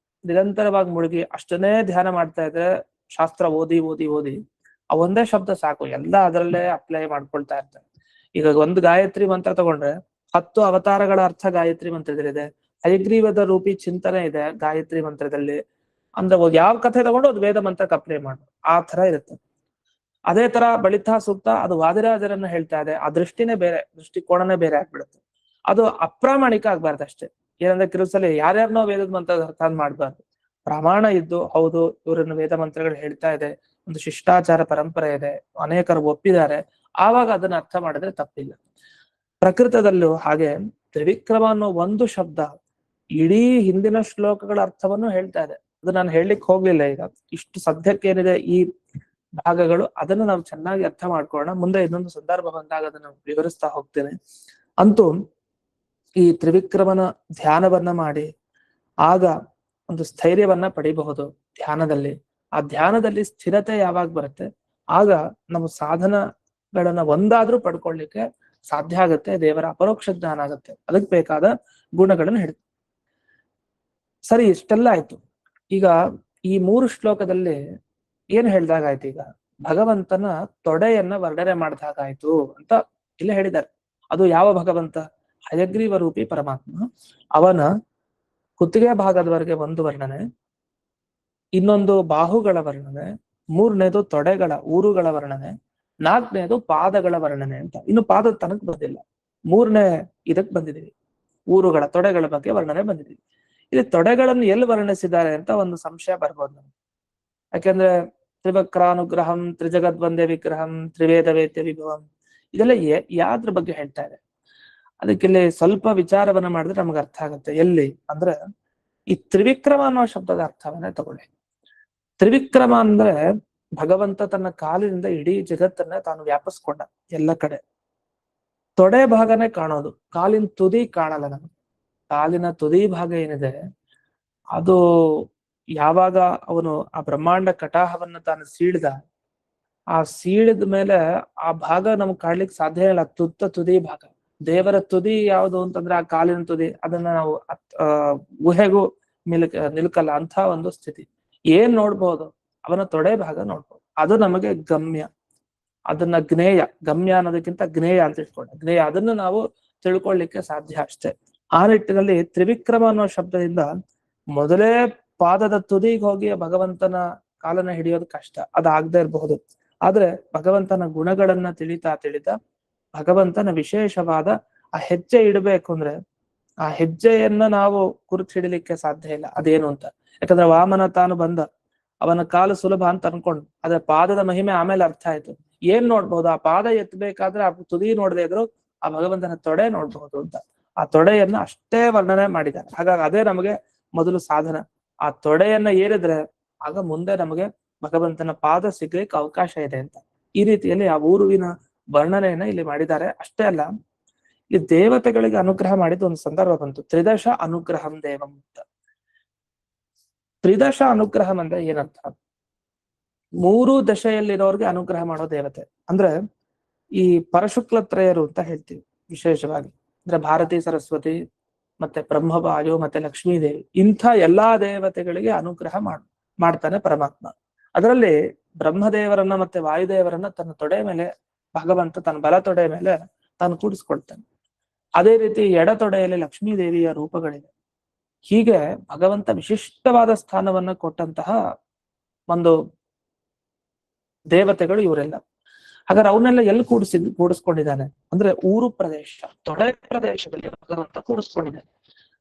ನಿರಂತರವಾಗಿ ಮುಳುಗಿ ಅಷ್ಟನ್ನೇ ಧ್ಯಾನ ಮಾಡ್ತಾ ಇದ್ರೆ, ಶಾಸ್ತ್ರ ಓದಿ ಓದಿ ಓದಿ ಆ ಒಂದೇ ಶಬ್ದ ಸಾಕು, ಎಲ್ಲ ಅದರಲ್ಲೇ ಅಪ್ಲೈ ಮಾಡ್ಕೊಳ್ತಾ ಇರ್ತಾರೆ. ಈಗ ಒಂದು ಗಾಯತ್ರಿ ಮಂತ್ರ ತಗೊಂಡ್ರೆ 10 ಅವತಾರಗಳ ಅರ್ಥ ಗಾಯತ್ರಿ ಮಂತ್ರದಲ್ಲಿದೆ. ಹಯಗ್ರೀವದ ರೂಪಿ ಚಿಂತನೆ ಇದೆ ಗಾಯತ್ರಿ ಮಂತ್ರದಲ್ಲಿ. ಅಂದ್ರೆ ಯಾವ ಕಥೆ ತಗೊಂಡು ಅದು ವೇದ ಮಂತ್ರಕ್ಕೆ ಅಪ್ಲೈ ಮಾಡು, ಆ ತರ ಇರುತ್ತೆ. ಅದೇ ತರ ಬಳಿತಾ ಸೂಕ್ತ ಅದು ವಾದಿರಾಜರನ್ನ ಹೇಳ್ತಾ ಇದೆ. ಆ ದೃಷ್ಟಿನೇ ಬೇರೆ, ದೃಷ್ಟಿಕೋಣನೇ ಬೇರೆ ಆಗ್ಬಿಡುತ್ತೆ. ಅದು ಅಪ್ರಾಮಾಣಿಕ ಆಗ್ಬಾರ್ದು ಅಷ್ಟೇ. ಏನಂದ್ರೆ ಕೆಲವು ಸಲ ಯಾರ್ಯಾರನೋ ವೇದದ ಮಂತ್ರ ಅರ್ಥ ಮಾಡ್ಬಾರ್ದು. ಪ್ರಮಾಣ ಇದ್ದು ಹೌದು ಇವರನ್ನು ವೇದ ಮಂತ್ರಗಳು ಹೇಳ್ತಾ ಇದೆ, ಒಂದು ಶಿಷ್ಟಾಚಾರ ಪರಂಪರೆ ಇದೆ, ಅನೇಕರು ಒಪ್ಪಿದ್ದಾರೆ, ಆವಾಗ ಅದನ್ನ ಅರ್ಥ ಮಾಡಿದ್ರೆ ತಪ್ಪಿಲ್ಲ. ಪ್ರಕೃತದಲ್ಲೂ ಹಾಗೆ ತ್ರಿವಿಕ್ರಮ ಅನ್ನೋ ಒಂದು ಶಬ್ದ ಇಡೀ ಹಿಂದಿನ ಶ್ಲೋಕಗಳ ಅರ್ಥವನ್ನು ಹೇಳ್ತಾ ಇದೆ. ಅದು ನಾನು ಹೇಳಲಿಕ್ಕೆ ಹೋಗ್ಲಿಲ್ಲ. ಈಗ ಇಷ್ಟು ಸದ್ಯಕ್ಕೆ ಏನಿದೆ ಈ ಭಾಗಗಳು, ಅದನ್ನು ನಾವು ಚೆನ್ನಾಗಿ ಅರ್ಥ ಮಾಡ್ಕೊಳ್ಳೋಣ. ಮುಂದೆ ಇನ್ನೊಂದು ಸಂದರ್ಭ ಬಂದಾಗ ಅದನ್ನು ವಿವರಿಸ್ತಾ ಹೋಗ್ತೇನೆ. ಅಂತೂ ಈ ತ್ರಿವಿಕ್ರಮನ ಧ್ಯಾನವನ್ನ ಮಾಡಿ ಆಗ ಒಂದು ಸ್ಥೈರ್ಯವನ್ನ ಪಡಿಬಹುದು ಧ್ಯಾನದಲ್ಲಿ. ಆ ಧ್ಯಾನದಲ್ಲಿ ಸ್ಥಿರತೆ ಯಾವಾಗ ಬರುತ್ತೆ, ಆಗ ನಮ್ಮ ಸಾಧನಗಳನ್ನ ಒಂದಾದ್ರೂ ಪಡ್ಕೊಳ್ಳಿಕ್ಕೆ ಸಾಧ್ಯ ಆಗುತ್ತೆ, ದೇವರ ಅಪರೋಕ್ಷ ಜ್ಞಾನ ಆಗುತ್ತೆ. ಅದಕ್ಕೆ ಬೇಕಾದ ಗುಣಗಳನ್ನು ಹೇಳ್ತೀವಿ. ಸರಿ, ಇಷ್ಟೆಲ್ಲ ಆಯ್ತು. ಈಗ ಈ 3 ಶ್ಲೋಕದಲ್ಲಿ ಏನ್ ಹೇಳ್ದಾಗಾಯ್ತು? ಈಗ ಭಗವಂತನ ತೊಡೆಯನ್ನ ವರ್ಣನೆ ಮಾಡಿದಾಗಾಯ್ತು ಅಂತ ಇಲ್ಲಿ ಹೇಳಿದ್ದಾರೆ. ಅದು ಯಾವ ಭಗವಂತ? ಹಯಗ್ರೀವ ರೂಪಿ ಪರಮಾತ್ಮ. ಅವನ ಕುತ್ತಿಗೆ ಭಾಗದವರೆಗೆ ಒಂದು ವರ್ಣನೆ, ಇನ್ನೊಂದು ಬಾಹುಗಳ ವರ್ಣನೆ, 3ನೇದು ತೊಡೆಗಳ ಊರುಗಳ ವರ್ಣನೆ, 4ನೇದು ಪಾದಗಳ ವರ್ಣನೆ ಅಂತ. ಇನ್ನು ಪಾದದ ತನಕ ಬಂದಿಲ್ಲ. 3ನೇ ಇದಕ್ ಬಂದಿದೀವಿ. ಊರುಗಳ ತೊಡೆಗಳ ಬಗ್ಗೆ ವರ್ಣನೆ ಬಂದಿದೀವಿ. ಇಲ್ಲಿ ತೊಡೆಗಳನ್ನು ಎಲ್ಲಿ ವರ್ಣಿಸಿದ್ದಾರೆ ಅಂತ ಒಂದು ಸಂಶಯ ಬರ್ಬೋದು ನಮ್ಗೆ. ಯಾಕೆಂದ್ರೆ ತ್ರಿವಕ್ರಾನುಗ್ರಹಂ ತ್ರಿಜಗದ್ವಂದ್ಯ ವಿಗ್ರಹಂ ತ್ರಿವೇದ ವೇದ್ಯ ವಿಭವಂ ಇದೆಲ್ಲ ಯಾದ್ರ ಬಗ್ಗೆ ಹೇಳ್ತಾ ಇದೆ. ಅದಕ್ಕೆ ಇಲ್ಲಿ ಸ್ವಲ್ಪ ವಿಚಾರವನ್ನ ಮಾಡಿದ್ರೆ ನಮ್ಗೆ ಅರ್ಥ ಆಗುತ್ತೆ. ಎಲ್ಲಿ ಅಂದ್ರೆ ಈ ತ್ರಿವಿಕ್ರಮ ಅನ್ನೋ ಶಬ್ದದ ಅರ್ಥವನ್ನೇ ತಗೊಳ್ಳಿ. ತ್ರಿವಿಕ್ರಮ ಅಂದ್ರೆ ಭಗವಂತ ತನ್ನ ಕಾಲಿನಿಂದ ಇಡೀ ಜಗತ್ತನ್ನ ತಾನು ವ್ಯಾಪಿಸ್ಕೊಂಡ ಎಲ್ಲ ಕಡೆ. ತೊಡೆ ಭಾಗನೇ ಕಾಣೋದು, ಕಾಲಿನ ತುದಿ ಕಾಣಲ್ಲ ನಮಗೆ. ಕಾಲಿನ ತುದಿ ಭಾಗ ಏನಿದೆ ಅದು ಯಾವಾಗ ಅವನು ಆ ಬ್ರಹ್ಮಾಂಡ ಕಟಾಹವನ್ನ ತಾನು ಸೀಳಿದ, ಆ ಸೀಳಿದ ಮೇಲೆ ಆ ಭಾಗ ನಮ್ಗೆ ಕಾಡ್ಲಿಕ್ಕೆ ಸಾಧ್ಯ ಇಲ್ಲ. ತುದಿ ಭಾಗ, ದೇವರ ತುದಿ ಯಾವುದು ಅಂತಂದ್ರೆ ಆ ಕಾಲಿನ ತುದಿ, ಅದನ್ನ ನಾವು ಊಹೆಗೂ ನಿಲ್ಕಲ್ಲ ಅಂತ ಒಂದು ಸ್ಥಿತಿ. ಏನ್ ನೋಡ್ಬೋದು? ಅವನ ತೊಡೆ ಭಾಗ ನೋಡ್ಬೋದು. ಅದು ನಮಗೆ ಗಮ್ಯ, ಅದನ್ನ ಜ್ಞೇಯ. ಗಮ್ಯ ಅನ್ನೋದಕ್ಕಿಂತ ಜ್ಞೇಯ ಅಂತ ಇಟ್ಕೊಂಡೆ. ಜ್ಞೇಯ ಅದನ್ನು ನಾವು ತಿಳ್ಕೊಳ್ಳಿಕ್ಕೆ ಸಾಧ್ಯ ಅಷ್ಟೇ. ಆ ನಿಟ್ಟಿನಲ್ಲಿ ತ್ರಿವಿಕ್ರಮ ಅನ್ನೋ ಶಬ್ದದಿಂದ ಮೊದಲೇ ಪಾದದ ತುದಿಗೆ ಹೋಗಿ ಭಗವಂತನ ಕಾಲನ್ನ ಹಿಡಿಯೋದು ಕಷ್ಟ, ಅದಾಗದೇ ಇರಬಹುದು. ಆದ್ರೆ ಭಗವಂತನ ಗುಣಗಳನ್ನ ತಿಳಿತಾ ಭಗವಂತನ ವಿಶೇಷವಾದ ಆ ಹೆಜ್ಜೆ ಇಡಬೇಕು ಅಂದ್ರೆ ಆ ಹೆಜ್ಜೆಯನ್ನ ನಾವು ಕುರಿತು ಹಿಡಿಲಿಕ್ಕೆ ಸಾಧ್ಯ ಇಲ್ಲ ಅದೇನು ಅಂತ. ಯಾಕಂದ್ರೆ ವಾಮನ ತಾನು ಬಂದ, ಅವನ ಕಾಲು ಸುಲಭ ಅಂತ ಅನ್ಕೊಂಡು, ಅದ್ರ ಪಾದದ ಮಹಿಮೆ ಆಮೇಲೆ ಅರ್ಥ ಆಯ್ತು. ಏನ್ ನೋಡ್ಬಹುದು? ಆ ಪಾದ ಎತ್ತಬೇಕಾದ್ರೆ ಆ ತುದಿ ನೋಡದೆ ಇದ್ರು ಆ ಭಗವಂತನ ತೊಡೆ ನೋಡ್ಬಹುದು ಅಂತ. ಆ ತೊಡೆಯನ್ನ ಅಷ್ಟೇ ವರ್ಣನೆ ಮಾಡಿದ್ದಾರೆ. ಹಾಗಾಗಿ ಅದೇ ನಮಗೆ ಮೊದಲು ಸಾಧನ. ಆ ತೊಡೆಯನ್ನ ಏರಿದ್ರೆ ಆಗ ಮುಂದೆ ನಮಗೆ ಭಗವಂತನ ಪಾದ ಸಿಗ್ಲಿಕ್ಕೆ ಅವಕಾಶ ಇದೆ ಅಂತ. ಈ ರೀತಿಯಲ್ಲಿ ಆ ಊರುವಿನ ವರ್ಣನೆಯನ್ನ ಇಲ್ಲಿ ಮಾಡಿದ್ದಾರೆ. ಅಷ್ಟೇ ಅಲ್ಲ, ಈ ದೇವತೆಗಳಿಗೆ ಅನುಗ್ರಹ ಮಾಡಿದ ಒಂದು ಸಂದರ್ಭ ಬಂತು. ತ್ರಿದಶ ಅನುಗ್ರಹಂ ದೇವಂ ಅಂತ. ತ್ರಿದಶ ಅನುಗ್ರಹಂ ಅಂದ್ರೆ ಏನರ್ಥ? 3 ದಶೆಯಲ್ಲಿರೋರ್ಗೆ ಅನುಗ್ರಹ ಮಾಡೋ ದೇವತೆ ಅಂದ್ರೆ ಈ ಪರಶುಕ್ಲ ತ್ರಯರು ಅಂತ ಹೇಳ್ತೀವಿ ವಿಶೇಷವಾಗಿ. ಅಂದ್ರೆ ಭಾರತೀ ಸರಸ್ವತಿ ಮತ್ತೆ ಬ್ರಹ್ಮವಾಯು ಮತ್ತೆ ಲಕ್ಷ್ಮೀದೇವಿ, ಇಂಥ ಎಲ್ಲಾ ದೇವತೆಗಳಿಗೆ ಅನುಗ್ರಹ ಮಾಡ್ತಾನೆ ಪರಮಾತ್ಮ. ಅದರಲ್ಲಿ ಬ್ರಹ್ಮದೇವರನ್ನ ಮತ್ತೆ ವಾಯುದೇವರನ್ನ ತನ್ನ ತೊಡೆ ಮೇಲೆ ಭಗವಂತ ತನ್ನ ಬಲ ತೊಡೆ ಮೇಲೆ ತಾನು ಕೂಡಿಸ್ಕೊಳ್ತಾನೆ. ಅದೇ ರೀತಿ ಎಡ ತೊಡೆಯಲ್ಲಿ ಲಕ್ಷ್ಮೀದೇವಿಯ ರೂಪಗಳಿವೆ. ಹೀಗೆ ಭಗವಂತ ವಿಶಿಷ್ಟವಾದ ಸ್ಥಾನವನ್ನ ಕೊಟ್ಟಂತಹ ಒಂದು ದೇವತೆಗಳು ಇವರೆಲ್ಲ. ಹಾಗಾದ್ರೆ ಅವನ್ನೆಲ್ಲ ಎಲ್ಲಿ ಕೂಡಿಸ್ಕೊಂಡಿದ್ದಾನೆ ಅಂದ್ರೆ ಊರು ಪ್ರದೇಶ, ತೊಡೆ ಪ್ರದೇಶದಲ್ಲಿ ಭಗವಂತ ಕೂಡಿಸ್ಕೊಂಡಿದ್ದಾನೆ.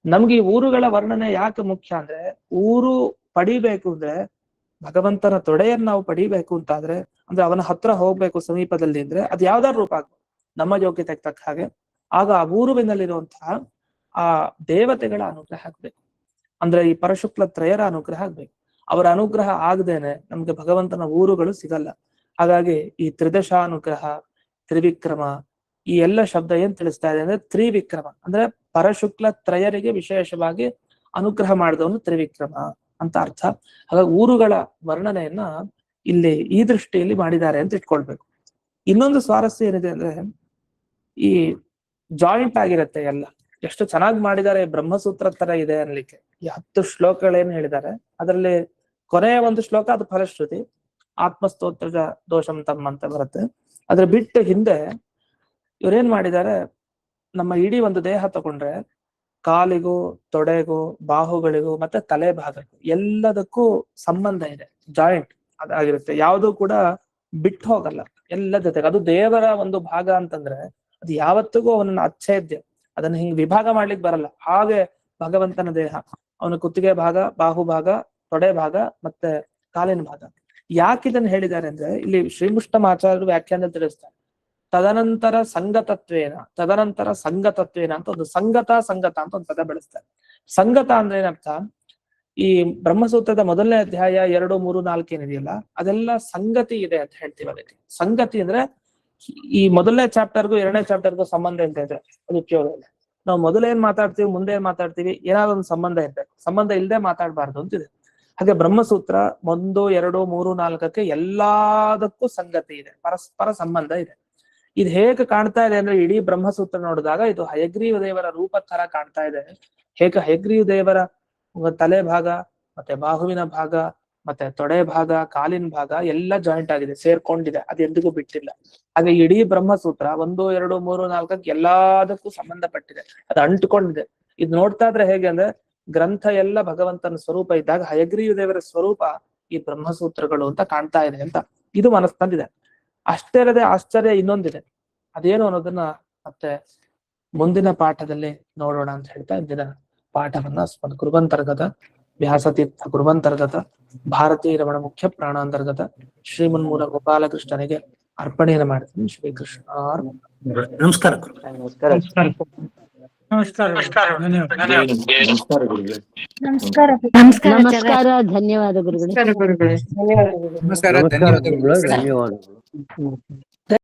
ನಮ್ಗೆ ಈ ಊರುಗಳ ವರ್ಣನೆ ಯಾಕೆ ಮುಖ್ಯ ಅಂದ್ರೆ, ಊರು ಪಡಿಬೇಕು ಅಂದ್ರೆ ಭಗವಂತನ ತೊಡೆಯನ್ನ ನಾವು ಪಡಿಬೇಕು ಅಂತಾದ್ರೆ, ಅಂದ್ರೆ ಅವನ ಹತ್ರ ಹೋಗ್ಬೇಕು ಸಮೀಪದಲ್ಲಿ ಅಂದ್ರೆ ಅದು ಯಾವ್ದಾದ್ರು ರೂಪ ಆಗ್ಬೋದು ನಮ್ಮ ಯೋಗ್ಯತೆಗೆ ತಕ್ಕ ಹಾಗೆ. ಆಗ ಆ ಊರುವಿನಲ್ಲಿರುವಂತಹ ಆ ದೇವತೆಗಳ ಅನುಗ್ರಹ ಆಗ್ಬೇಕು. ಅಂದ್ರೆ ಈ ಪರಶುಕ್ಲ ತ್ರಯರ ಅನುಗ್ರಹ ಆಗ್ಬೇಕು. ಅವರ ಅನುಗ್ರಹ ಆಗದೇನೆ ನಮ್ಗೆ ಭಗವಂತನ ಊರುಗಳು ಸಿಗಲ್ಲ. ಹಾಗಾಗಿ ಈ ತ್ರಿದಶಾನುಗ್ರಹ, ತ್ರಿವಿಕ್ರಮ, ಈ ಎಲ್ಲ ಶಬ್ದ ಏನ್ ತಿಳಿಸ್ತಾ ಇದೆ ಅಂದ್ರೆ ತ್ರಿವಿಕ್ರಮ ಅಂದ್ರೆ ಪರಶುಕ್ಲ ತ್ರಯರಿಗೆ ವಿಶೇಷವಾಗಿ ಅನುಗ್ರಹ ಮಾಡಿದವನು ತ್ರಿವಿಕ್ರಮ ಅಂತ ಅರ್ಥ. ಹಾಗಾಗಿ ಊರುಗಳ ವರ್ಣನೆಯನ್ನ ಇಲ್ಲಿ ಈ ದೃಷ್ಟಿಯಲ್ಲಿ ಮಾಡಿದ್ದಾರೆ ಅಂತ ಇಟ್ಕೊಳ್ಬೇಕು. ಇನ್ನೊಂದು ಸ್ವಾರಸ್ಯ ಏನಿದೆ ಅಂದ್ರೆ ಈ ಜಾಯಿಂಟ್ ಆಗಿರುತ್ತೆ ಎಲ್ಲ. ಎಷ್ಟು ಚೆನ್ನಾಗಿ ಮಾಡಿದ್ದಾರೆ, ಬ್ರಹ್ಮಸೂತ್ರ ತರ ಇದೆ ಅನ್ಲಿಕ್ಕೆ. ಈ 10 ಶ್ಲೋಕಗಳೇನು ಹೇಳಿದ್ದಾರೆ ಅದರಲ್ಲಿ ಕೊನೆಯ ಒಂದು ಶ್ಲೋಕ ಅದು ಫಲಶ್ರುತಿ, ಆತ್ಮಸ್ತೋತ್ರ ದೋಷಂ ತಮ್ಮ ಅಂತ ಬರುತ್ತೆ. ಅದ್ರ ಬಿಟ್ಟು ಹಿಂದೆ ಇವ್ರೇನ್ ಮಾಡಿದ್ದಾರೆ, ನಮ್ಮ ಇಡೀ ಒಂದು ದೇಹ ತಗೊಂಡ್ರೆ ಕಾಲಿಗೂ ತೊಡೆಗೂ ಬಾಹುಗಳಿಗೂ ಮತ್ತೆ ತಲೆ ಭಾಗಕ್ಕೂ ಎಲ್ಲದಕ್ಕೂ ಸಂಬಂಧ ಇದೆ, ಜಾಯಿಂಟ್ ಅದಾಗಿರುತ್ತೆ. ಯಾವುದು ಕೂಡ ಬಿಟ್ಟು ಹೋಗಲ್ಲ, ಎಲ್ಲ ಜೊತೆಗೆ. ಅದು ದೇವರ ಒಂದು ಭಾಗ ಅಂತಂದ್ರೆ ಅದು ಯಾವತ್ತಿಗೂ ಅವನನ್ನ ಅಚ್ಛೇದ್ಯ, ಅದನ್ನ ಹಿಂಗ್ ವಿಭಾಗ ಮಾಡ್ಲಿಕ್ಕೆ ಬರಲ್ಲ. ಹಾಗೆ ಭಗವಂತನ ದೇಹ, ಅವನ ಕುತ್ತಿಗೆ ಭಾಗ, ಬಾಹು ಭಾಗ, ತೊಡೆ ಭಾಗ ಮತ್ತೆ ಕಾಲಿನ ಭಾಗ. ಯಾಕೆ ಇದನ್ನ ಹೇಳಿದ್ದಾರೆ ಅಂದ್ರೆ ಇಲ್ಲಿ ಶ್ರೀಮುಷ್ಟಮಾಚಾರ್ಯರು ವ್ಯಾಖ್ಯಾನ ತಿಳಿಸ್ತಾರೆ. ತದನಂತರ ಸಂಗತತ್ವೇನ ಅಂತ ಒಂದು ಸಂಗತ ಅಂತ ಒಂದು ಪದ ಬೆಳೆಸ್ತಾರೆ. ಸಂಗತ ಅಂದ್ರೆ ಏನರ್ಥ? ಈ ಬ್ರಹ್ಮಸೂತ್ರದ ಮೊದಲನೇ ಅಧ್ಯಾಯ 2, 3, 4 ಏನಿದೆಯಲ್ಲ ಅದೆಲ್ಲ ಸಂಗತಿ ಇದೆ ಅಂತ ಹೇಳ್ತೀವಿ. ಅದಕ್ಕೆ ಸಂಗತಿ ಅಂದ್ರೆ ಈ ಮೊದಲನೇ ಚಾಪ್ಟರ್ಗೂ 2ನೇ ಚಾಪ್ಟರ್ಗೂ ಸಂಬಂಧ ಅಂತ ಇದ್ರೆ ಅದು ಉಪಯೋಗ ಇಲ್ಲ. ನಾವು ಮೊದಲೇನ್ ಮಾತಾಡ್ತೀವಿ, ಮುಂದೆ ಏನ್ ಮಾತಾಡ್ತೀವಿ, ಏನಾದ್ರು ಒಂದು ಸಂಬಂಧ ಇರ್ಬೇಕು. ಸಂಬಂಧ ಇಲ್ಲದೆ ಮಾತಾಡಬಾರ್ದು ಅಂತಿದೆ. ಹಾಗೆ ಬ್ರಹ್ಮಸೂತ್ರ 1, 2, 3, 4ಕ್ಕೆ ಎಲ್ಲದಕ್ಕೂ ಸಂಗತಿ ಇದೆ, ಪರಸ್ಪರ ಸಂಬಂಧ ಇದೆ. ಇದು ಹೇಗೆ ಕಾಣ್ತಾ ಇದೆ ಅಂದ್ರೆ ಇಡೀ ಬ್ರಹ್ಮಸೂತ್ರ ನೋಡಿದಾಗ ಇದು ಹಯಗ್ರೀವ ದೇವರ ರೂಪ ತರ ಕಾಣ್ತಾ ಇದೆ. ಹೇಗೆ ಹಯಗ್ರೀವ ದೇವರ ತಲೆ ಭಾಗ ಮತ್ತೆ ಬಾಹುವಿನ ಭಾಗ ಮತ್ತೆ ತೊಡೆ ಭಾಗ, ಕಾಲಿನ ಭಾಗ ಎಲ್ಲ ಜಾಯಿಂಟ್ ಆಗಿದೆ, ಸೇರ್ಕೊಂಡಿದೆ, ಅದು ಎಂದಿಗೂ ಬಿಟ್ಟಿಲ್ಲ. ಹಾಗೆ ಇಡೀ ಬ್ರಹ್ಮಸೂತ್ರ 1, 2, 3, 4ಕ್ಕೆ ಎಲ್ಲದಕ್ಕೂ ಸಂಬಂಧಪಟ್ಟಿದೆ, ಅದು ಅಂಟುಕೊಂಡಿದೆ. ಇದು ನೋಡ್ತಾ ಇದ್ರೆ ಹೇಗೆ ಅಂದ್ರೆ ಗ್ರಂಥ ಎಲ್ಲ ಭಗವಂತನ ಸ್ವರೂಪ ಇದ್ದಾಗ ಹಯಗ್ರೀವ ದೇವರ ಸ್ವರೂಪ ಈ ಬ್ರಹ್ಮಸೂತ್ರಗಳು ಅಂತ ಕಾಣ್ತಾ ಇದೆ ಅಂತ ಇದು ಮನಸ್ಸಿನಲ್ಲಿದೆ. ಅಷ್ಟೇ ಇರದೆ ಆಶ್ಚರ್ಯ ಇನ್ನೊಂದಿದೆ. ಅದೇನು ಅನ್ನೋದನ್ನ ಮತ್ತೆ ಮುಂದಿನ ಪಾಠದಲ್ಲಿ ನೋಡೋಣ ಅಂತ ಹೇಳ್ತಾ ಇಂದಿನ ಪಾಠವನ್ನ ಗುರುವಂತರ್ಗತ ವ್ಯಾಸತೀರ್ಥ ಗುರುವಂತರ್ಗತ ಭಾರತೀಯ ರಮಣ ಮುಖ್ಯ ಪ್ರಾಣಾಂತರ್ಗತ ಶ್ರೀಮನ್ಮೂಲ ಗೋಪಾಲಕೃಷ್ಣನಿಗೆ ಅರ್ಪಣೆಯನ್ನು ಮಾಡ್ತೀನಿ. ಶ್ರೀಕೃಷ್ಣ ನಮಸ್ಕಾರ. ನಮಸ್ಕಾರ, ಧನ್ಯವಾದ ಗುರುಗಳೇ. ನಮಸ್ಕಾರ, ಧನ್ಯವಾದಗಳು.